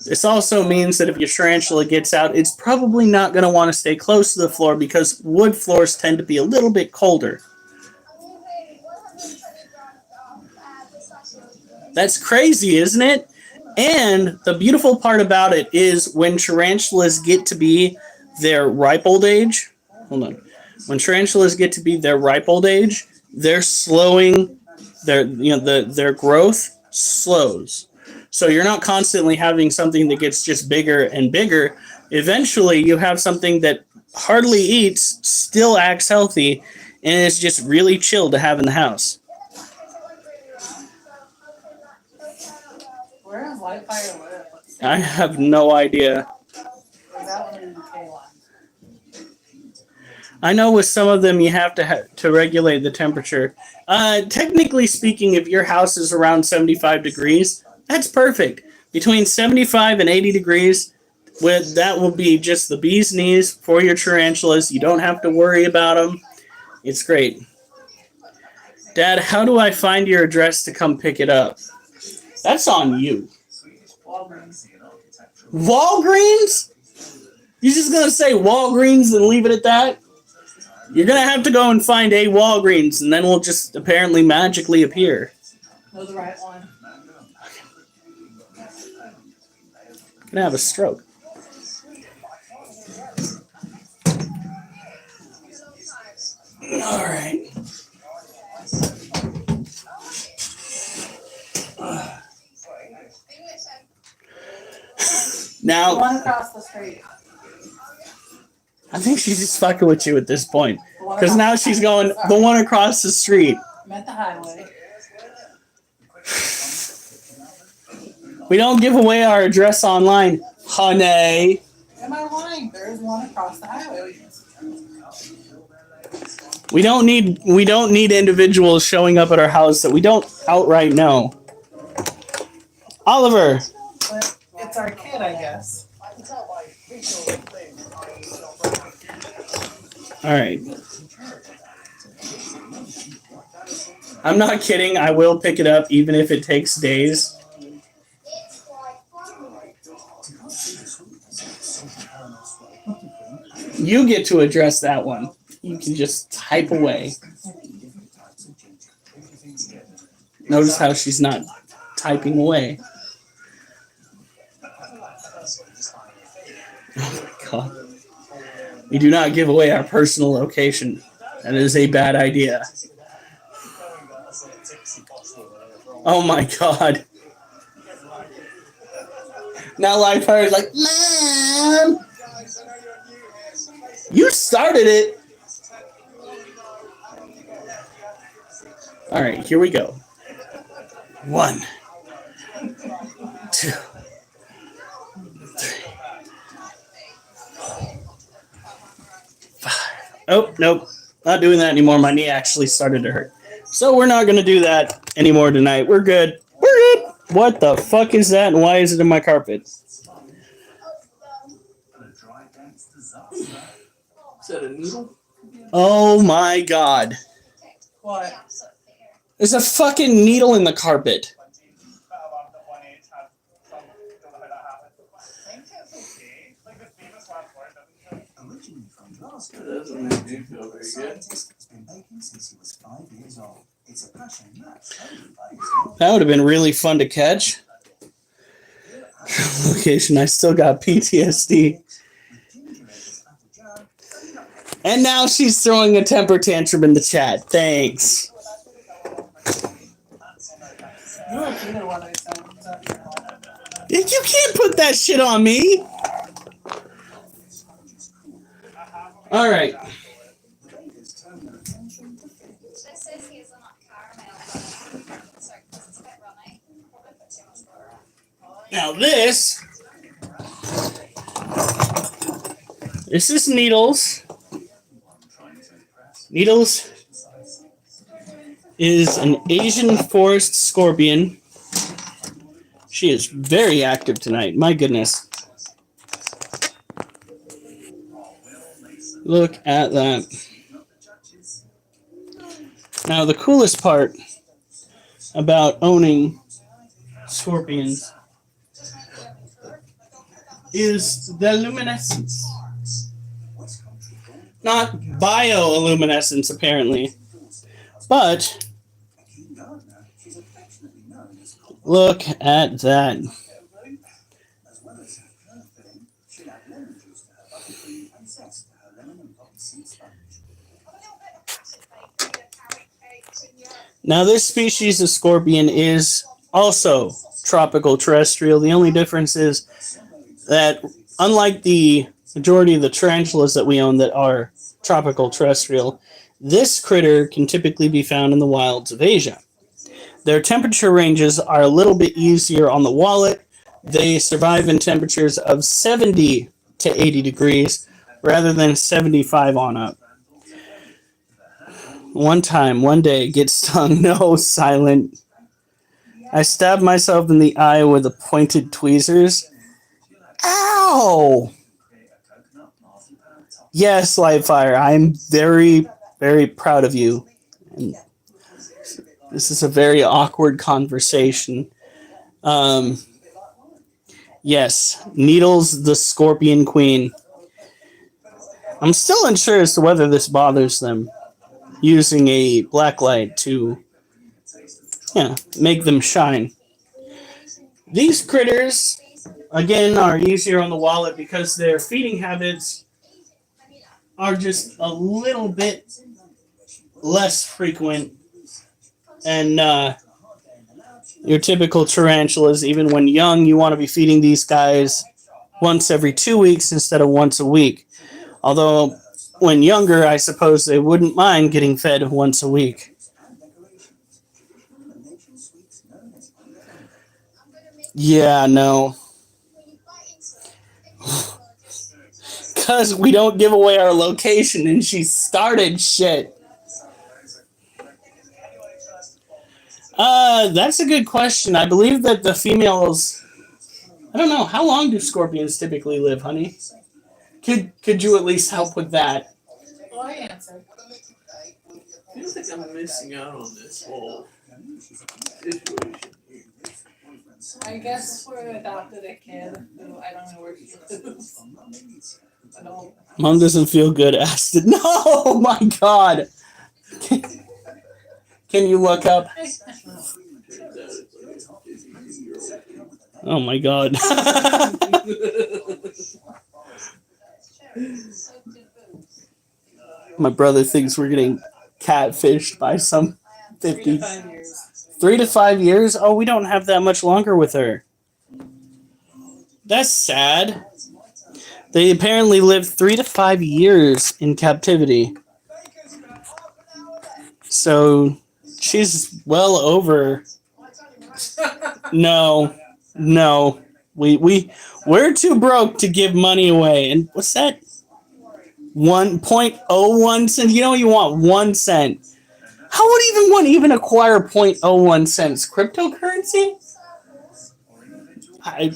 This also means that if your tarantula gets out, it's probably not going to want to stay close to the floor because wood floors tend to be a little bit colder. That's crazy, isn't it? And the beautiful part about it is when tarantulas get to be their ripe old age. Hold on. When tarantulas get to be their ripe old age, they're slowing their growth slows. So you're not constantly having something that gets just bigger and bigger. Eventually, you have something that hardly eats, still acts healthy, and is just really chill to have in the house. Where does Lightfire live? I have no idea. Or is that one in the K line? I know with some of them you have to regulate the temperature. Technically speaking, if your house is around 75 degrees, that's perfect. Between 75 and 80 degrees, that will be just the bee's knees for your tarantulas. You don't have to worry about them. It's great. Dad, how do I find your address to come pick it up? That's on you. Walgreens. Walgreens? You just gonna say Walgreens and leave it at that? You're gonna have to go and find a Walgreens, and then we'll just apparently magically appear. Know the right one. I'm gonna have a stroke. All right. The Now, one across the street. I think she's just fucking with you at this point. Because now she's going, the one across the street. I'm at the highway. We don't give away our address online, honey. Am I lying? There is one across the highway. We don't need individuals showing up at our house that we don't outright know. Oliver. But it's our kid, I guess. All right. I'm not kidding. I will pick it up even if it takes days. You get to address that one. You can just type away. Notice how she's not typing away. Oh my god. We do not give away our personal location. That is a bad idea. Oh my god. Now Livefire is like, Mom! You started it! Alright, here we go. 1, 2, 3, 5. Oh, nope. Not doing that anymore. My knee actually started to hurt. So we're not going to do that anymore tonight. We're good. We're good. What the fuck is that and why is it in my carpet? Is that a needle? Oh my god. What? There's a fucking needle in the carpet. That doesn't make me feel very good. That would have been really fun to catch. Location, I still got PTSD. And now she's throwing a temper tantrum in the chat. Thanks. You don't either one I said. You can't put that shit on me. All right. Now this is Needles. Needles is an Asian forest scorpion. She is very active tonight. My goodness. Look at that. Now the coolest part about owning scorpions is the luminescence. Not bioluminescence, apparently. But look at that. Now, this species of scorpion is also tropical terrestrial. The only difference is that, unlike the majority of the tarantulas that we own that are tropical terrestrial, this critter can typically be found in the wilds of Asia. Their temperature ranges are a little bit easier on the wallet. They survive in temperatures of 70 to 80 degrees rather than 75 on up. One day, get stung. No, silent. I stabbed myself in the eye with the pointed tweezers. Ow! Yes, Lightfire, I'm very, very proud of you. And this is a very awkward conversation. Yes, Needles, the Scorpion Queen. I'm still unsure as to whether this bothers them, using a black light to make them shine. These critters, again, are easier on the wallet because their feeding habits are just a little bit less frequent. And your typical tarantulas, even when young, you want to be feeding these guys once every 2 weeks instead of once a week. Although, when younger, I suppose they wouldn't mind getting fed once a week. Yeah, no. Because we don't give away our location and she started shit. That's a good question. I believe that the females... I don't know. How long do scorpions typically live, honey? Could you at least help with that? Well, I answered. I feel like I'm missing out on this whole situation. I guess we adopted a kid who I don't know where he lives. I don't. Mom doesn't feel good. Asked it. No, my God. Can you look up? Oh my God. My brother thinks we're getting catfished by some 50. 3 to 5 years. 3 to 5 years? Oh, we don't have that much longer with her. That's sad. They apparently lived 3 to 5 years in captivity. So she's well over. No. We're too broke to give money away. And what's that? 1.01 cents. You know you want 1 cent. How would one even acquire 0.01 cents? Cryptocurrency? I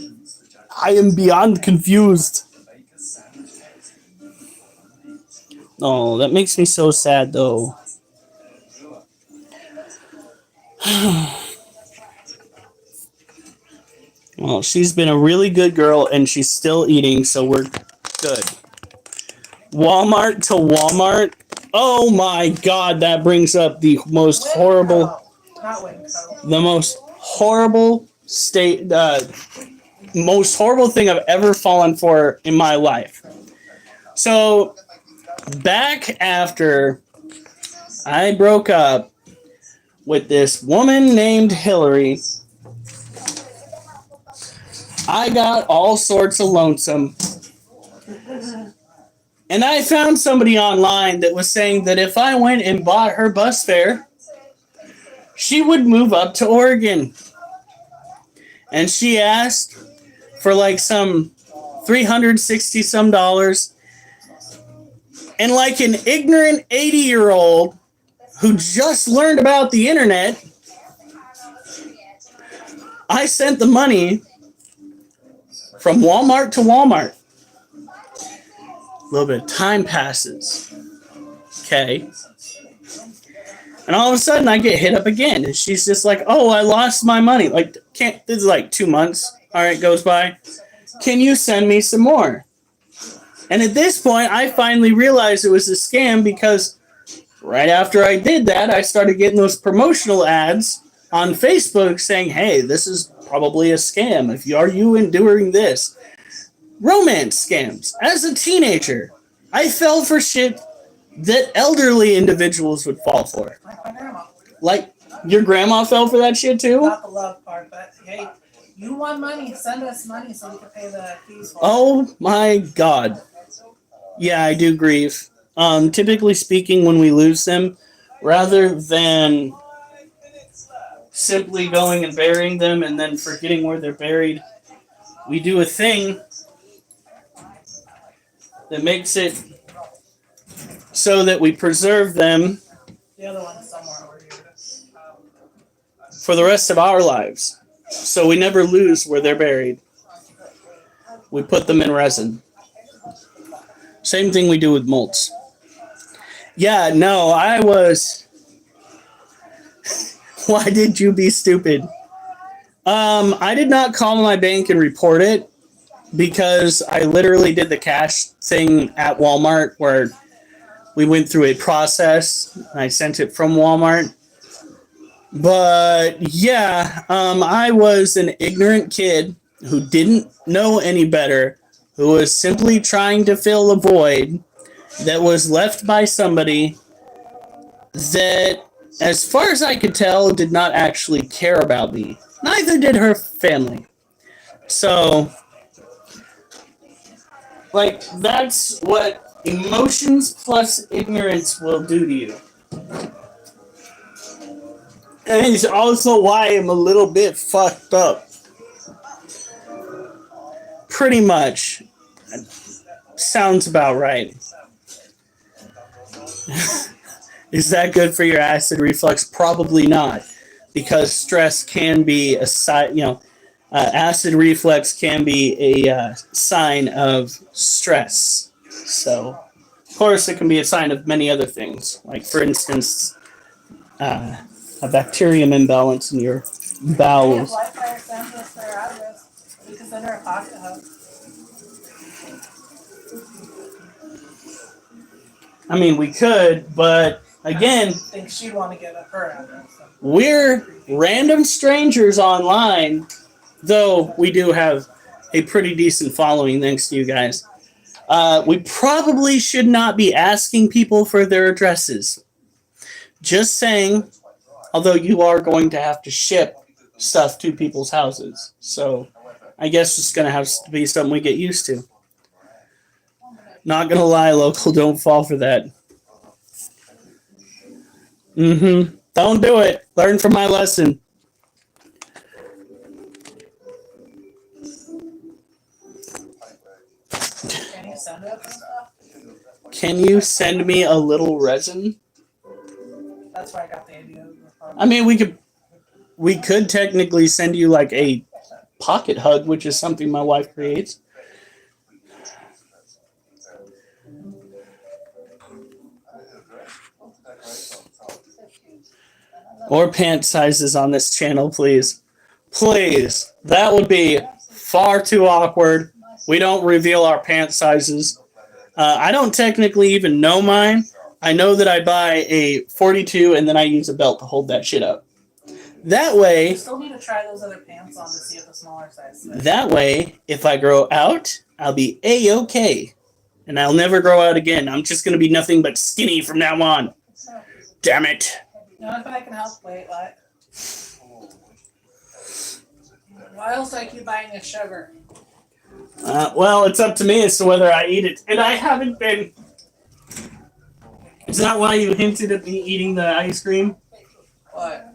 am beyond confused. Oh, that makes me so sad though. Well, she's been a really good girl and she's still eating, so we're good. Walmart to Walmart. Oh my God, that brings up the most horrible, the most horrible most horrible thing I've ever fallen for in my life. So, back after I broke up with this woman named Hillary, I got all sorts of lonesome. And I found somebody online that was saying that if I went and bought her bus fare, she would move up to Oregon. And she asked for like some $360 some dollars. And like an ignorant 80-year-old who just learned about the internet, I sent the money from Walmart to Walmart. A little bit of time passes. Okay. And all of a sudden I get hit up again. And she's just like, oh, I lost my money. Like, this is like 2 months. All right, goes by. Can you send me some more? And at this point, I finally realized it was a scam because right after I did that, I started getting those promotional ads on Facebook saying, hey, this is probably a scam. Are you enduring this? Romance scams. As a teenager, I fell for shit that elderly individuals would fall for. Like my grandma. Like, your grandma fell for that shit too? Not the love part, but hey, you want money, send us money so we can pay the fees for it. Oh my god. Yeah, I do grieve. Typically speaking, when we lose them, rather than simply going and burying them and then forgetting where they're buried, we do a thing that makes it so that we preserve them The other one's somewhere over here. for the rest of our lives. So we never lose where they're buried. We put them in resin. Same thing we do with molts. Yeah, no, I was... Why did you be stupid? I did not call my bank and report it because I literally did the cash thing at Walmart where we went through a process. I sent it from Walmart. But yeah, I was an ignorant kid who didn't know any better, who was simply trying to fill a void that was left by somebody that, as far as I could tell, did not actually care about me. Neither did her family. So, like, that's what emotions plus ignorance will do to you. And it's also why I'm a little bit fucked up. Pretty much. Sounds about right. Is that good for your acid reflux? Probably not. Because stress can be a sign, acid reflux can be a sign of stress. So, of course, it can be a sign of many other things. Like, for instance, a bacterium imbalance in your bowels. If Wi-Fi sends us their address, we can send her a pocket hug. I mean, we could, but again, I think she'd want to get her address. So. we're random strangers online, though we do have a pretty decent following thanks to you guys. We probably should not be asking people for their addresses. Just saying, although you are going to have to ship stuff to people's houses. So I guess it's going to have to be something we get used to. Not going to lie, local, don't fall for that. Don't do it. Learn from my lesson. Can you send us stuff? Can you send me a little resin? That's where I got the idea. I mean, we could technically send you like a pocket hug, which is something my wife creates. Or pant sizes on this channel, please. Please. That would be far too awkward. We don't reveal our pant sizes. I don't technically even know mine. I know that I buy a 42 and then I use a belt to hold that shit up. That way... You still need to try those other pants on to see if the smaller size fits. That way, if I grow out, I'll be A-okay. And I'll never grow out again. I'm just going to be nothing but skinny from now on. Damn it. You know if I can help, wait, what? Why else do I keep buying a sugar? Well, it's up to me as to whether I eat it. And I haven't been... Is that why you hinted at me eating the ice cream? What?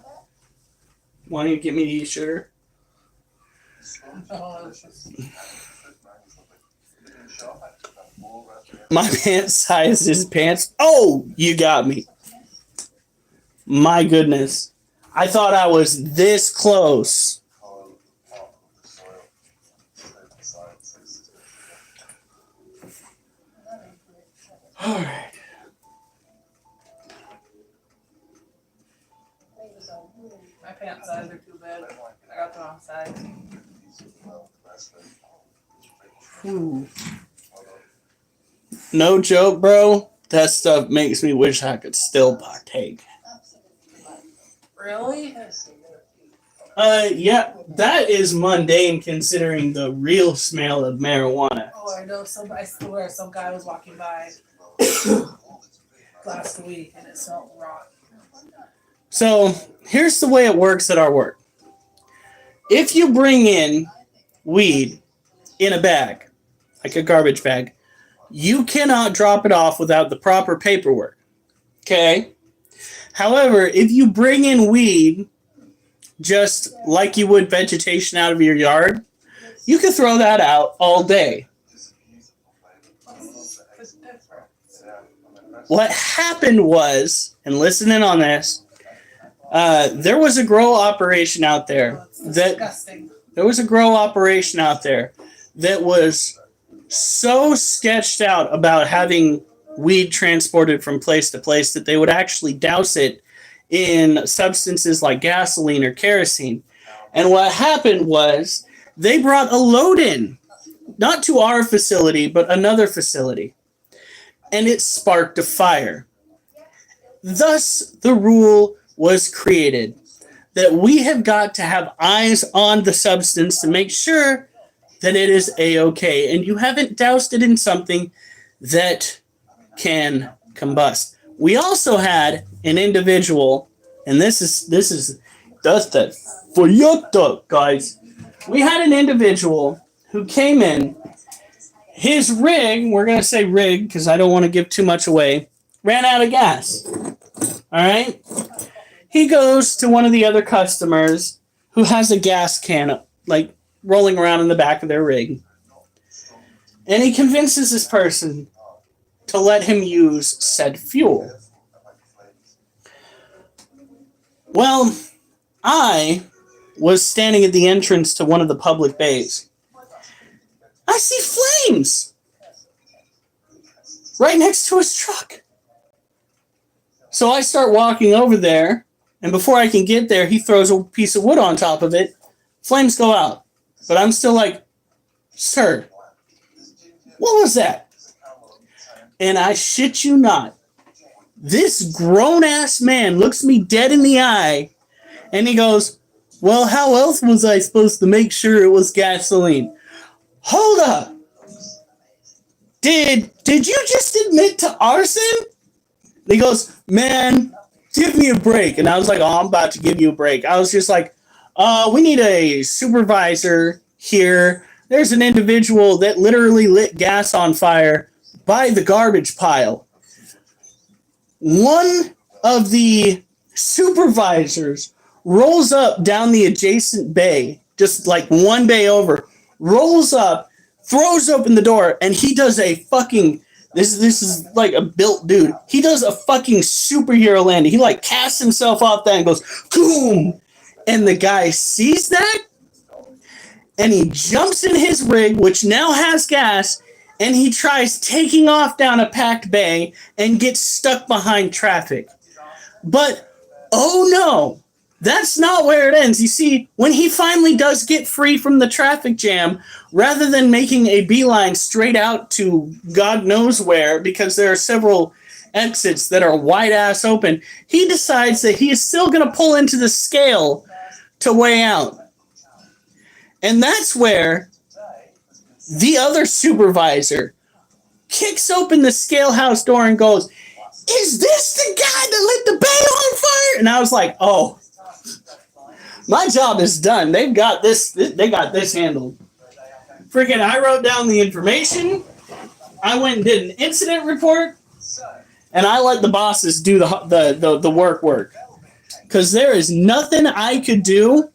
Why don't you get me to eat sugar? Oh, it's just... My pant size is pants. Oh, you got me. My goodness. I thought I was this close. All right. My pants size are too big. I got the wrong size. Ooh. No joke, bro. That stuff makes me wish I could still partake. Really? Yeah, that is mundane considering the real smell of marijuana. Oh, I know I swear some guy was walking by last week and it smelled rotten. So here's the way it works at our work. If you bring in weed in a bag, like a garbage bag, you cannot drop it off without the proper paperwork. Okay? However, if you bring in weed just like you would vegetation out of your yard, you can throw that out all day. What happened was, and listen in on this, there was a grow operation out there Disgusting. there was a grow operation out there that was so sketched out about having weed transported from place to place that they would actually douse it in substances like gasoline or kerosene. And what happened was they brought a load in, not to our facility, but another facility. And it sparked a fire. Thus, the rule was created that we have got to have eyes on the substance to make sure that it is A-okay. And you haven't doused it in something that can combust. We also had an individual, and this is that's that for yuck, guys. We had an individual who came in. His rig, we're gonna say rig because I don't want to give too much away, ran out of gas. All right. He goes to one of the other customers who has a gas can like rolling around in the back of their rig, and he convinces this person to let him use said fuel. Well, I was standing at the entrance to one of the public bays. I see flames right next to his truck. So I start walking over there, and before I can get there, he throws a piece of wood on top of it. Flames go out. But I'm still like, sir, what was that? And I shit you not, this grown-ass man looks me dead in the eye, and he goes, well, how else was I supposed to make sure it was gasoline? Hold up. Did you just admit to arson? And he goes, man, give me a break. And I was like, oh, I'm about to give you a break. I was just like, we need a supervisor here. There's an individual that literally lit gas on fire by the garbage pile. One of the supervisors rolls up down the adjacent bay, just like one bay over, rolls up, throws open the door, and he does a fucking, this is like a built dude. He does a fucking superhero landing. He like casts himself off that and goes, boom. And the guy sees that, and he jumps in his rig, which now has gas, and he tries taking off down a packed bay and gets stuck behind traffic. But, oh no, that's not where it ends. You see, when he finally does get free from the traffic jam, rather than making a beeline straight out to God knows where, because there are several exits that are wide ass open, he decides that he is still going to pull into the scale to weigh out. And that's where the other supervisor kicks open the scale house door and goes, is this the guy that lit the bay on fire? And I was like, oh, my job is done. They got this handled. Freaking, I wrote down the information. I went and did an incident report, and I let the bosses do the work. Because there is nothing I could do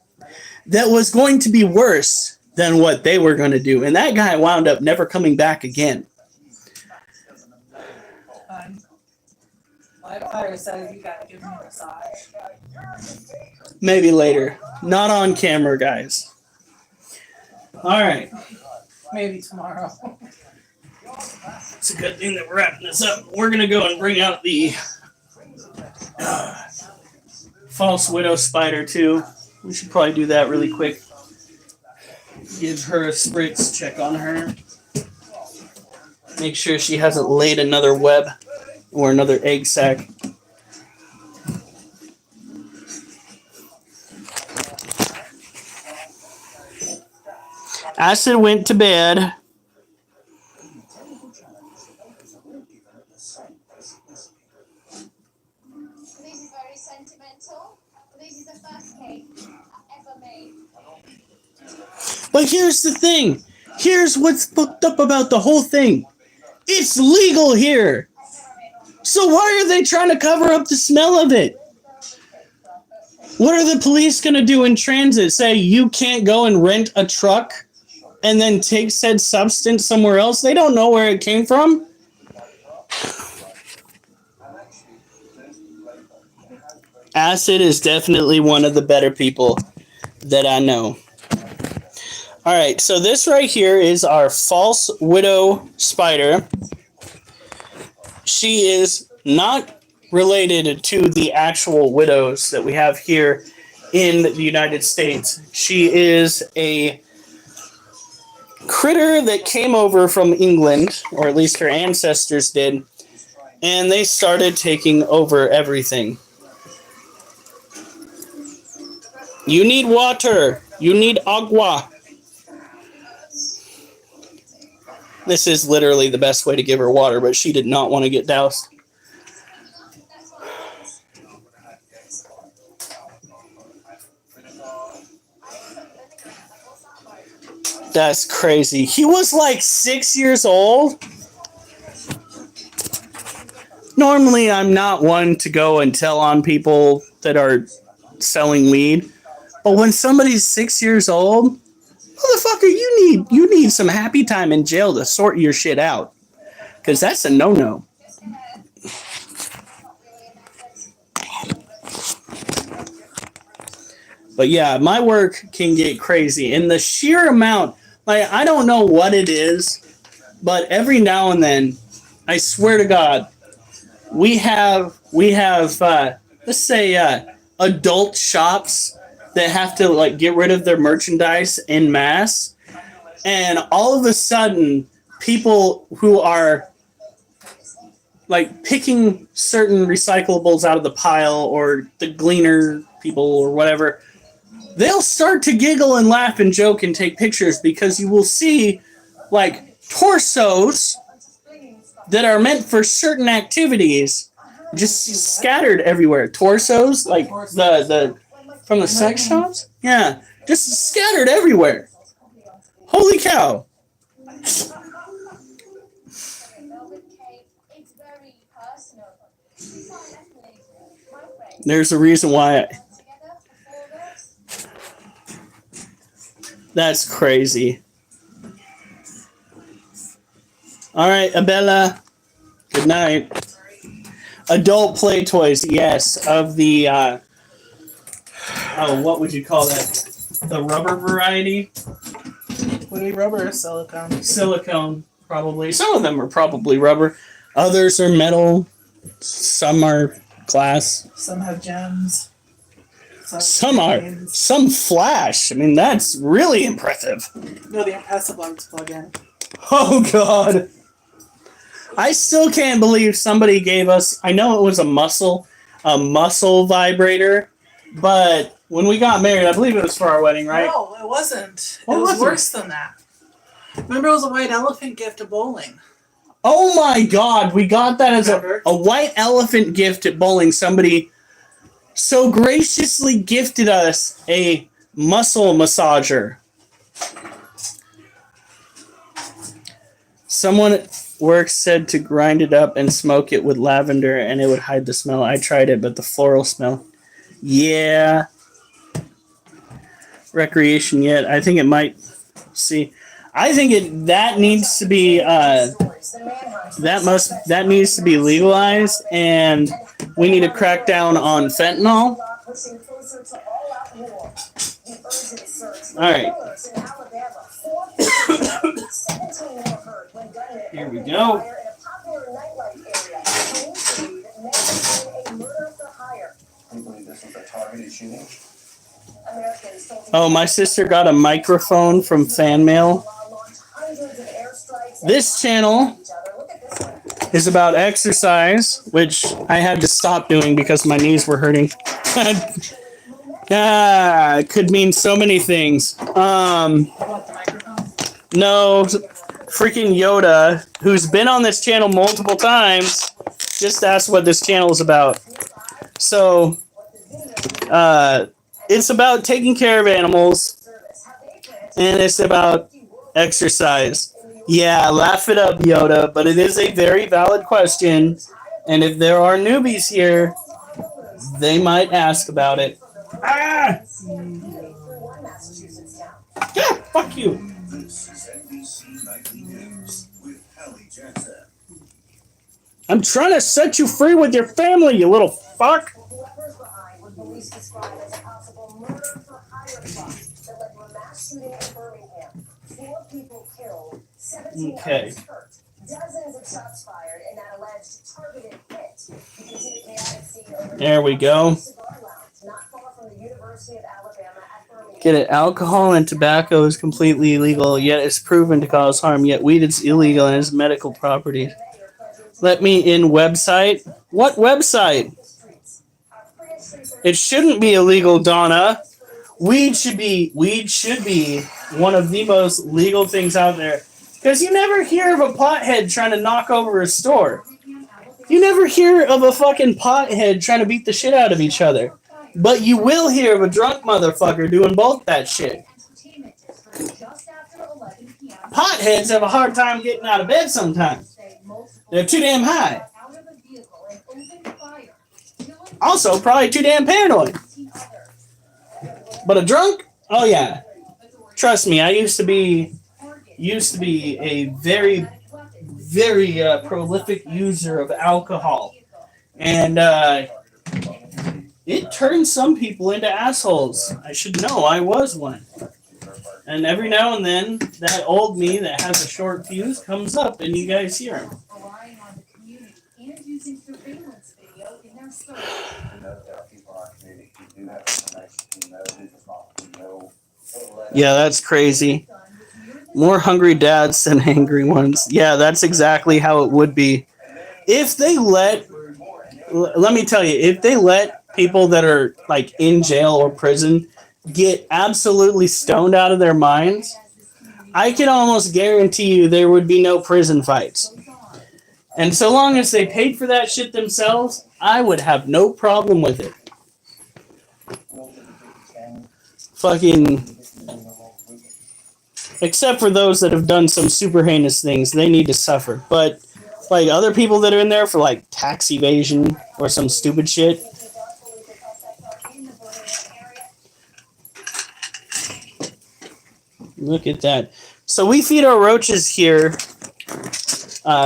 that was going to be worse than what they were going to do. And that guy wound up never coming back again. My fire says you gotta give me a massage. Maybe later. Not on camera, guys. All right. Maybe tomorrow. It's a good thing that we're wrapping this up. We're going to go and bring out the false widow spider, too. We should probably do that really quick. Give her a spritz, check on her. Make sure she hasn't laid another web or another egg sac. Acid went to bed. This is very sentimental. This is the first cake I ever made. But here's the thing. Here's what's fucked up about the whole thing. It's legal here. So why are they trying to cover up the smell of it? What are the police going to do in transit? Say you can't go and rent a truck and then take said substance somewhere else? They don't know where it came from. Acid is definitely one of the better people that I know. All right, so this right here is our false widow spider. She is not related to the actual widows that we have here in the United States. She is a critter that came over from England, or at least her ancestors did, and they started taking over everything. You need water. You need agua. This is literally the best way to give her water, but she did not want to get doused. That's crazy. He was like 6 years old. Normally, I'm not one to go and tell on people that are selling weed. But when somebody's 6 years old, motherfucker, you need some happy time in jail to sort your shit out. Because that's a no-no. But yeah, my work can get crazy. And the sheer amount, like, I don't know what it is, but every now and then, I swear to God, we have let's say, adult shops that have to like get rid of their merchandise en masse, and all of a sudden people who are like picking certain recyclables out of the pile, or the gleaner people or whatever, they'll start to giggle and laugh and joke and take pictures, because you will see like torsos that are meant for certain activities just scattered everywhere. Torsos, like the from the sex shops? Yeah. Just scattered everywhere. Holy cow. There's a reason why. That's crazy. All right, Abella. Good night. Adult play toys, yes, of the what would you call that? The rubber variety? Would it be rubber or silicone? Silicone, probably. Some of them are probably rubber. Others are metal. Some are glass. Some have gems. Some flash. I mean, that's really impressive. No, the impassive ones plug in. Oh, God. I still can't believe somebody gave us, I know it was a muscle vibrator, but when we got married, I believe it was for our wedding, right? No, it wasn't. What it was was it? worse than that. Remember, it was a white elephant gift to bowling. Oh my God, we got that as Remember? a white elephant gift at bowling. Somebody so graciously gifted us a muscle massager. Someone at work said to grind it up and smoke it with lavender and it would hide the smell. I tried it, but the floral smell. Yeah. Recreation yet. I think it might. See, I think that needs to be that needs to be legalized, and we need to crack down on fentanyl. All right. Here we go. Oh, my sister got a microphone from fan mail. This channel is about exercise, which I had to stop doing because my knees were hurting. It could mean so many things. About the microphone? No, freaking Yoda, who's been on this channel multiple times, just asked what this channel is about. So, it's about taking care of animals, and it's about exercise. Yeah, laugh it up, Yoda, but it is a very valid question, and if there are newbies here, they might ask about it. Ah! Yeah, fuck you. I'm trying to set you free with your family, you little fuck. Okay. There we go. Get it. Alcohol and tobacco is completely illegal, yet it's proven to cause harm. Yet weed is illegal and has medical properties. Let me in website. What website? It shouldn't be illegal, Donna. Weed should be one of the most legal things out there. Because you never hear of a pothead trying to knock over a store. You never hear of a fucking pothead trying to beat the shit out of each other. But you will hear of a drunk motherfucker doing both that shit. Potheads have a hard time getting out of bed sometimes. They're too damn high. Also, probably too damn paranoid. But a drunk? Oh yeah. Trust me, I used to be a very prolific user of alcohol. And it turns some people into assholes. I should know, I was one. And every now and then, that old me that has a short fuse comes up and you guys hear him. Yeah, that's crazy. More hungry dads than angry ones. Yeah, that's exactly how it would be. If they let me tell you, if they let people that are like in jail or prison get absolutely stoned out of their minds, I can almost guarantee you there would be no prison fights. And so long as they paid for that shit themselves, I would have no problem with it. Fucking... Except for those that have done some super heinous things, they need to suffer. But, like, other people that are in there for, like, tax evasion or some stupid shit. Look at that. So we feed our roaches here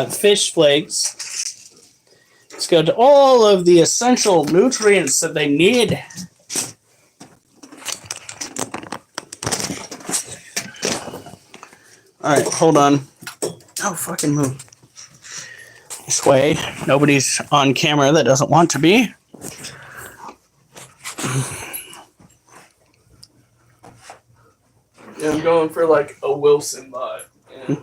fish flakes. It's got all of the essential nutrients that they need. Alright, hold on. Oh, fucking move. This way. Nobody's on camera that doesn't want to be. Yeah, I'm going for like a Wilson bot. Yeah.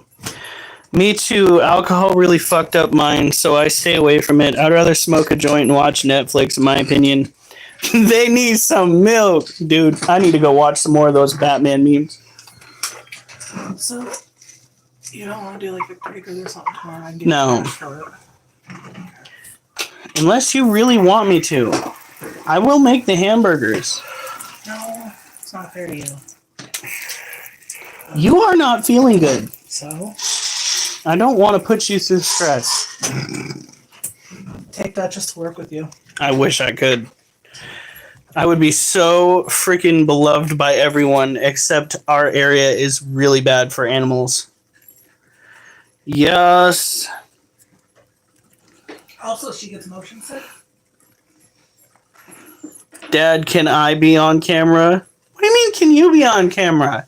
Me too. Alcohol really fucked up mine, so I stay away from it. I'd rather smoke a joint and watch Netflix, in my opinion. They need some milk. Dude, I need to go watch some more of those Batman memes. So, you don't want to do like a break or something tomorrow? I can get No. for it. Unless you really want me to. I will make the hamburgers. No, it's not fair to you. You are not feeling good. So, I don't want to put you through stress. take that just to work with you. I wish I could. I would be so freaking beloved by everyone, except our area is really bad for animals. Yes. Also, she gets motion sick. Dad, can I be on camera? What do you mean, can you be on camera?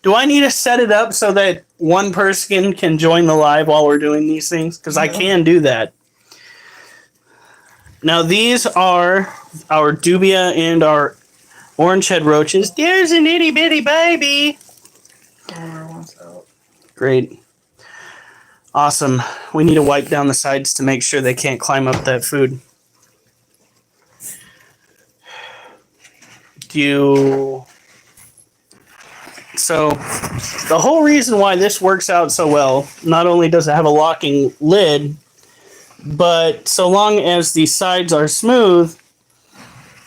Do I need to set it up so that one person can join the live while we're doing these things? Because I can do that. Now, these are our dubia and our orange head roaches. There's an itty bitty baby. Great. Awesome. We need to wipe down the sides to make sure they can't climb up that food. So the whole reason why this works out so well, not only does it have a locking lid, but so long as the sides are smooth,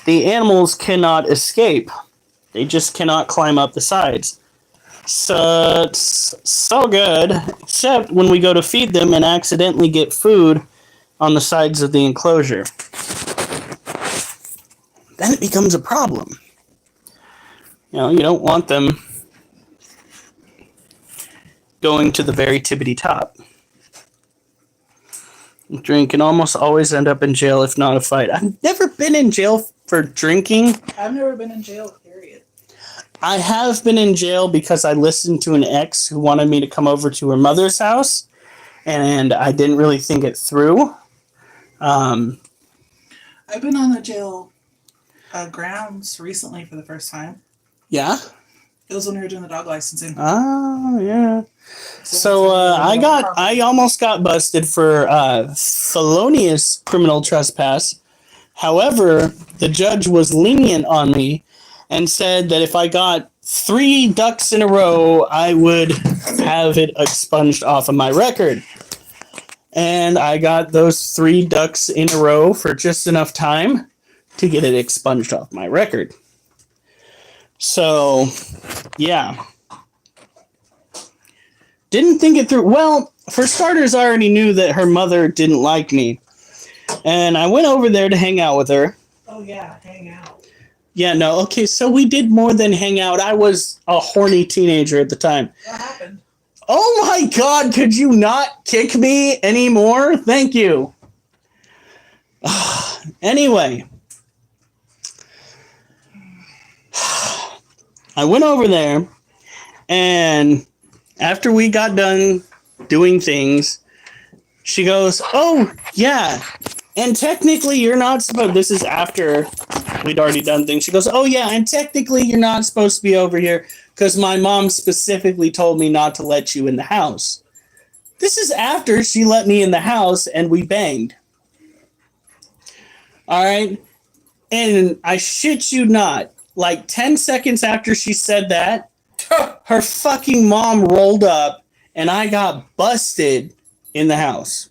the animals cannot escape. They just cannot climb up the sides. So it's so good, except when we go to feed them and accidentally get food on the sides of the enclosure. Then it becomes a problem. You don't want them going to the very tippity top. Drink and almost always end up in jail if not a fight. I've never been in jail for drinking. I've never been in jail, period. I have been in jail because I listened to an ex who wanted me to come over to her mother's house, and I didn't really think it through. I've been on the jail grounds recently for the first time. Yeah? It was when we were doing the dog licensing. Oh, yeah. So I almost got busted for felonious criminal trespass. However, the judge was lenient on me and said that if I got 3 ducks in a row, I would have it expunged off of my record. And I got those 3 ducks in a row for just enough time to get it expunged off my record. So, yeah. Didn't think it through. Well, for starters, I already knew that her mother didn't like me. And I went over there to hang out with her. Oh, yeah, hang out. Yeah, no, okay, so we did more than hang out. I was a horny teenager at the time. What happened? Oh my god, could you not kick me anymore? Thank you. Anyway. I went over there, and after we got done doing things, she goes, oh, yeah, and technically you're not supposed, this is after we'd already done things. She goes, oh, yeah, and technically you're not supposed to be over here because my mom specifically told me not to let you in the house. This is after she let me in the house and we banged. All right? And I shit you not, like 10 seconds after she said that, her fucking mom rolled up and I got busted in the house.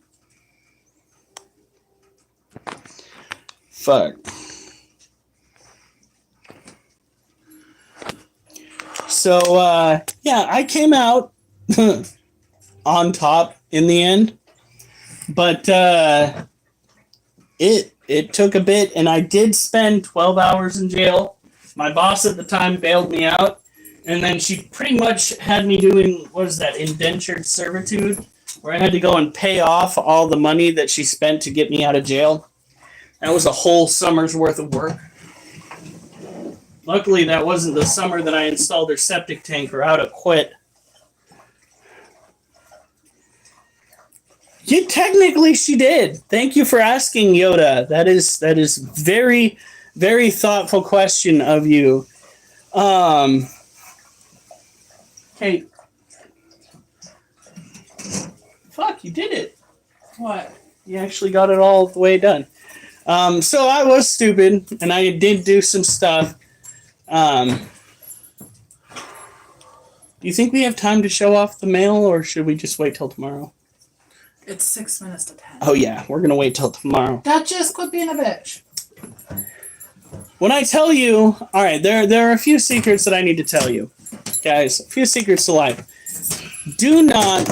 Fuck. So, yeah, I came out on top in the end. But it took a bit, and I did spend 12 hours in jail. My boss at the time bailed me out, and then she pretty much had me doing, what is that, indentured servitude, where I had to go and pay off all the money that she spent to get me out of jail. That was a whole summer's worth of work. Luckily, that wasn't the summer that I installed her septic tank, or I'd have quit. Yeah, technically she did. Thank you for asking, Yoda. That is very, very thoughtful question of you. Hey. Fuck, you did it. What? You actually got it all the way done. So I was stupid, and I did do some stuff. Do you think we have time to show off the mail, or should we just wait till tomorrow? It's 6 minutes to 10. Oh yeah, we're gonna wait till tomorrow. Duchess, quit being a bitch. When I tell you, all right, there are a few secrets that I need to tell you, guys. A few secrets to life. Do not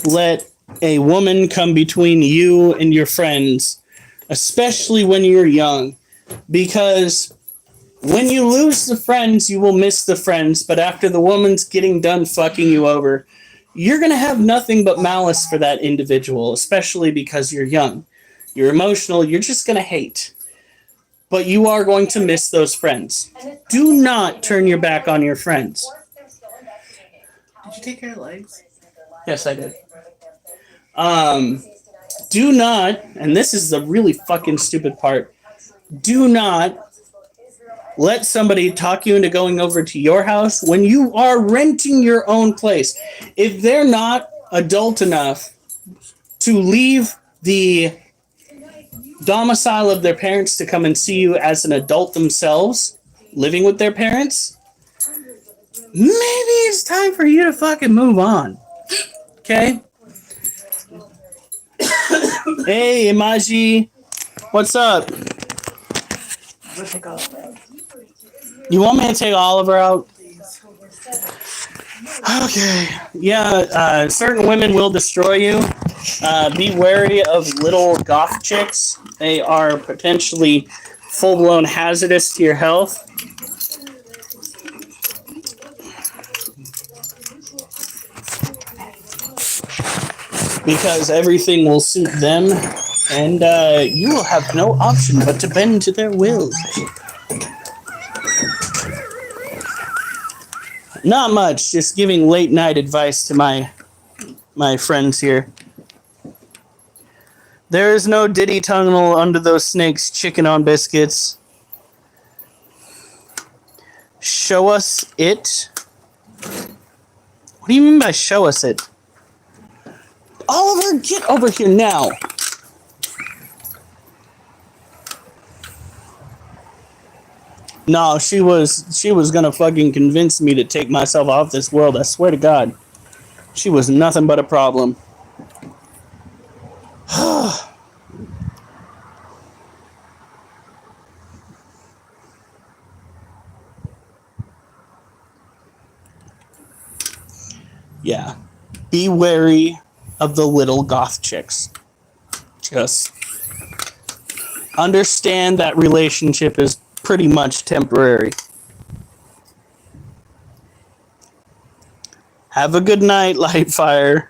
let a woman come between you and your friends, especially when you're young, because when you lose the friends, you will miss the friends. But after the woman's getting done fucking you over, you're going to have nothing but malice for that individual, especially because you're young. You're emotional. You're just going to hate. But you are going to miss those friends. Do not turn your back on your friends. Did you take care of legs? Yes, I did. Do not, and this is the really fucking stupid part, do not let somebody talk you into going over to your house when you are renting your own place. If they're not adult enough to leave the domicile of their parents to come and see you as an adult themselves, living with their parents, maybe it's time for you to fucking move on. Okay? Hey, Imaji. What's up? You want me to take Oliver out? Okay. Yeah, certain women will destroy you. Be wary of little goth chicks. They are potentially full-blown hazardous to your health. Because everything will suit them, and you will have no option but to bend to their will. Not much, just giving late night advice to my friends here. There is no Diddy tunnel under those snakes, chicken on biscuits. Show us it? What do you mean by show us it? Oliver, get over here now. No, she was gonna fucking convince me to take myself off this world. I swear to God. She was nothing but a problem. Yeah. Be wary of the little goth chicks. Just understand that relationship is pretty much temporary. Have a good night, Lightfire.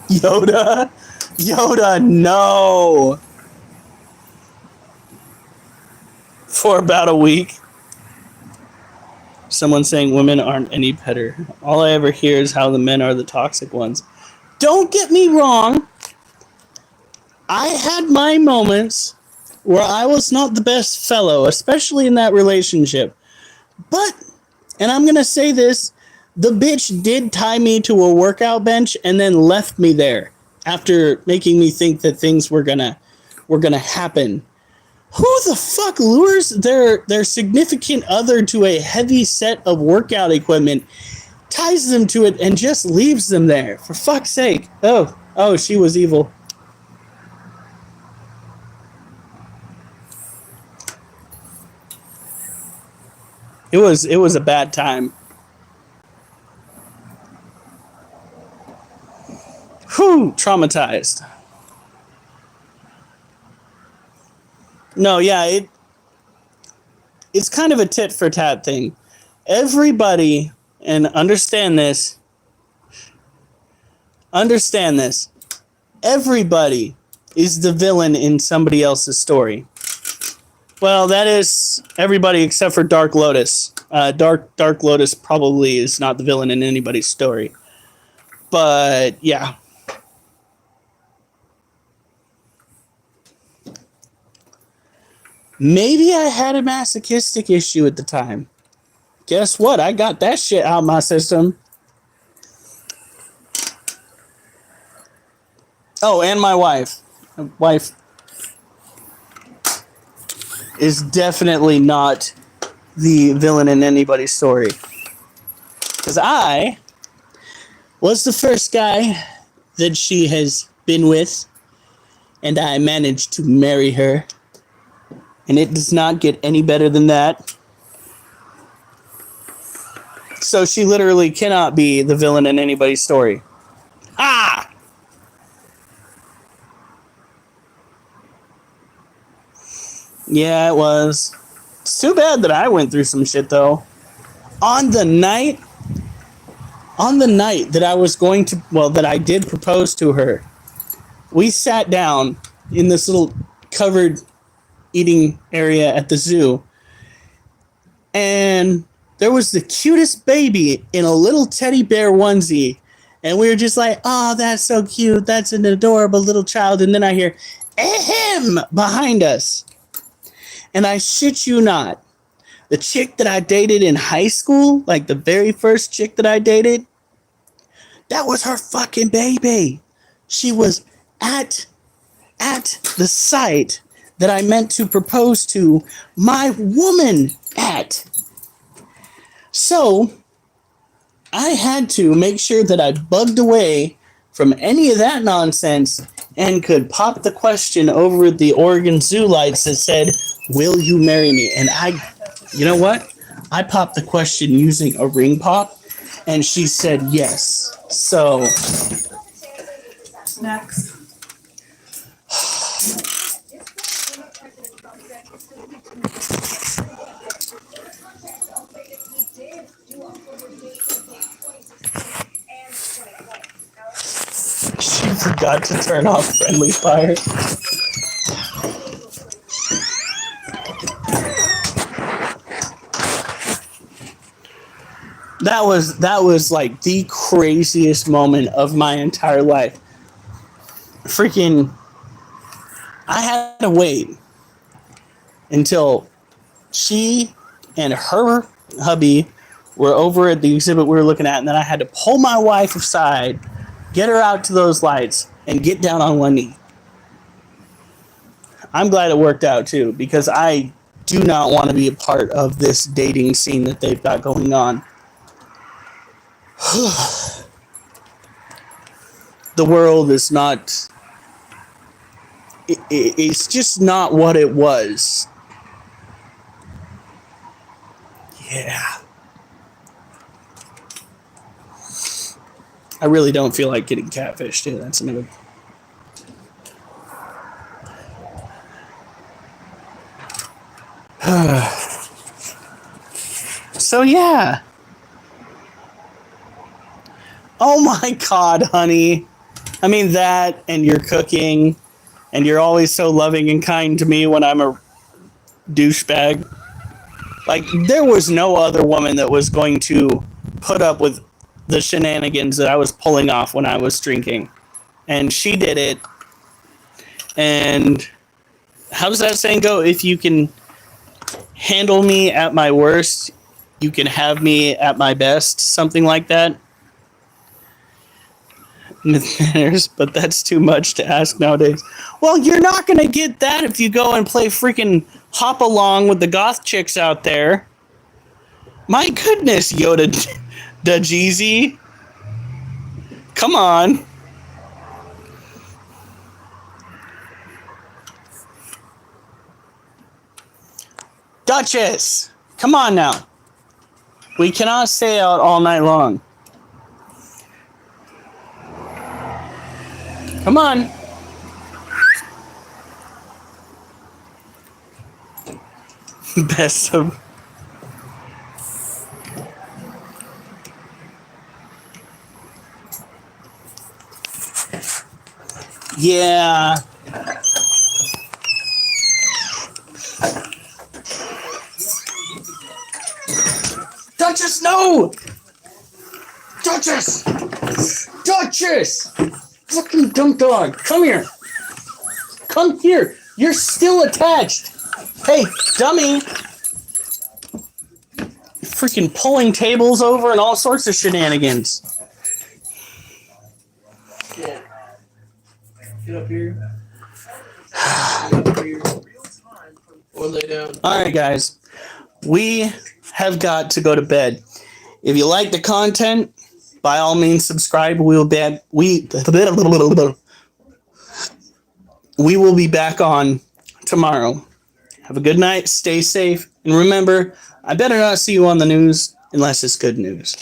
Yoda? Yoda, no! For about a week. Someone saying women aren't any better. All I ever hear is how the men are the toxic ones. Don't get me wrong. I had my moments where I was not the best fellow, especially in that relationship. But, and I'm going to say this, the bitch did tie me to a workout bench and then left me there after making me think that things were gonna happen. Who the fuck lures their significant other to a heavy set of workout equipment, ties them to it, and just leaves them there? For fuck's sake. Oh, she was evil. It was a bad time. Whew, traumatized. No, yeah, it's kind of a tit for tat thing. Everybody, and understand this, everybody is the villain in somebody else's story. Well, that is everybody except for Dark Lotus. Dark Lotus probably is not the villain in anybody's story. But, yeah. Maybe I had a masochistic issue at the time. Guess what? I got that shit out of my system. Oh, and my wife. My wife is definitely not the villain in anybody's story. Because I was the first guy that she has been with, and I managed to marry her. And it does not get any better than that. So she literally cannot be the villain in anybody's story. Ah! Yeah, it was. It's too bad that I went through some shit, though. On the night that I was going to, well, that I did propose to her, we sat down in this little covered eating area at the zoo, and there was the cutest baby in a little teddy bear onesie, and we were just like, oh, that's so cute, that's an adorable little child. And then I hear ahem behind us, and I shit you not, the chick that I dated in high school, like the very first chick that I dated, that was her fucking baby. She was at the site that I meant to propose to my woman at. So I had to make sure that I bugged away from any of that nonsense and could pop the question over the Oregon Zoo lights that said, "Will you marry me?" And you know what? I popped the question using a ring pop, and she said yes. So, Next. she forgot to turn off friendly fire. That was like the craziest moment of my entire life. Freaking, I had to wait until she and her hubby were over at the exhibit we were looking at, and then I had to pull my wife aside, get her out to those lights, and get down on one knee. I'm glad it worked out too, because I do not want to be a part of this dating scene that they've got going on. The world is not, it's just not what it was. Yeah. I really don't feel like getting catfish too. That's another. So yeah. Oh my God, honey. I mean that, and you're cooking, and you're always so loving and kind to me when I'm a douchebag. Like, there was no other woman that was going to put up with the shenanigans that I was pulling off when I was drinking. And she did it. And how does that saying go? If you can handle me at my worst, you can have me at my best. Something like that. But that's too much to ask nowadays. Well, you're not going to get that if you go and play freaking hop along with the goth chicks out there. My goodness, Yoda Dajeezy. Come on. Duchess, come on now. We cannot stay out all night long. Come on. Best of. Yeah. Duchess, no! Duchess! Duchess! Fucking dumb dog. Come here. Come here. You're still attached. Hey, dummy. Freaking pulling tables over and all sorts of shenanigans. Yeah. Get up here. Get up here. Or lay down. Alright, guys. We have got to go to bed. If you like the content, by all means subscribe. We will be back on tomorrow. Have a good night, stay safe, and remember, I better not see you on the news unless it's good news.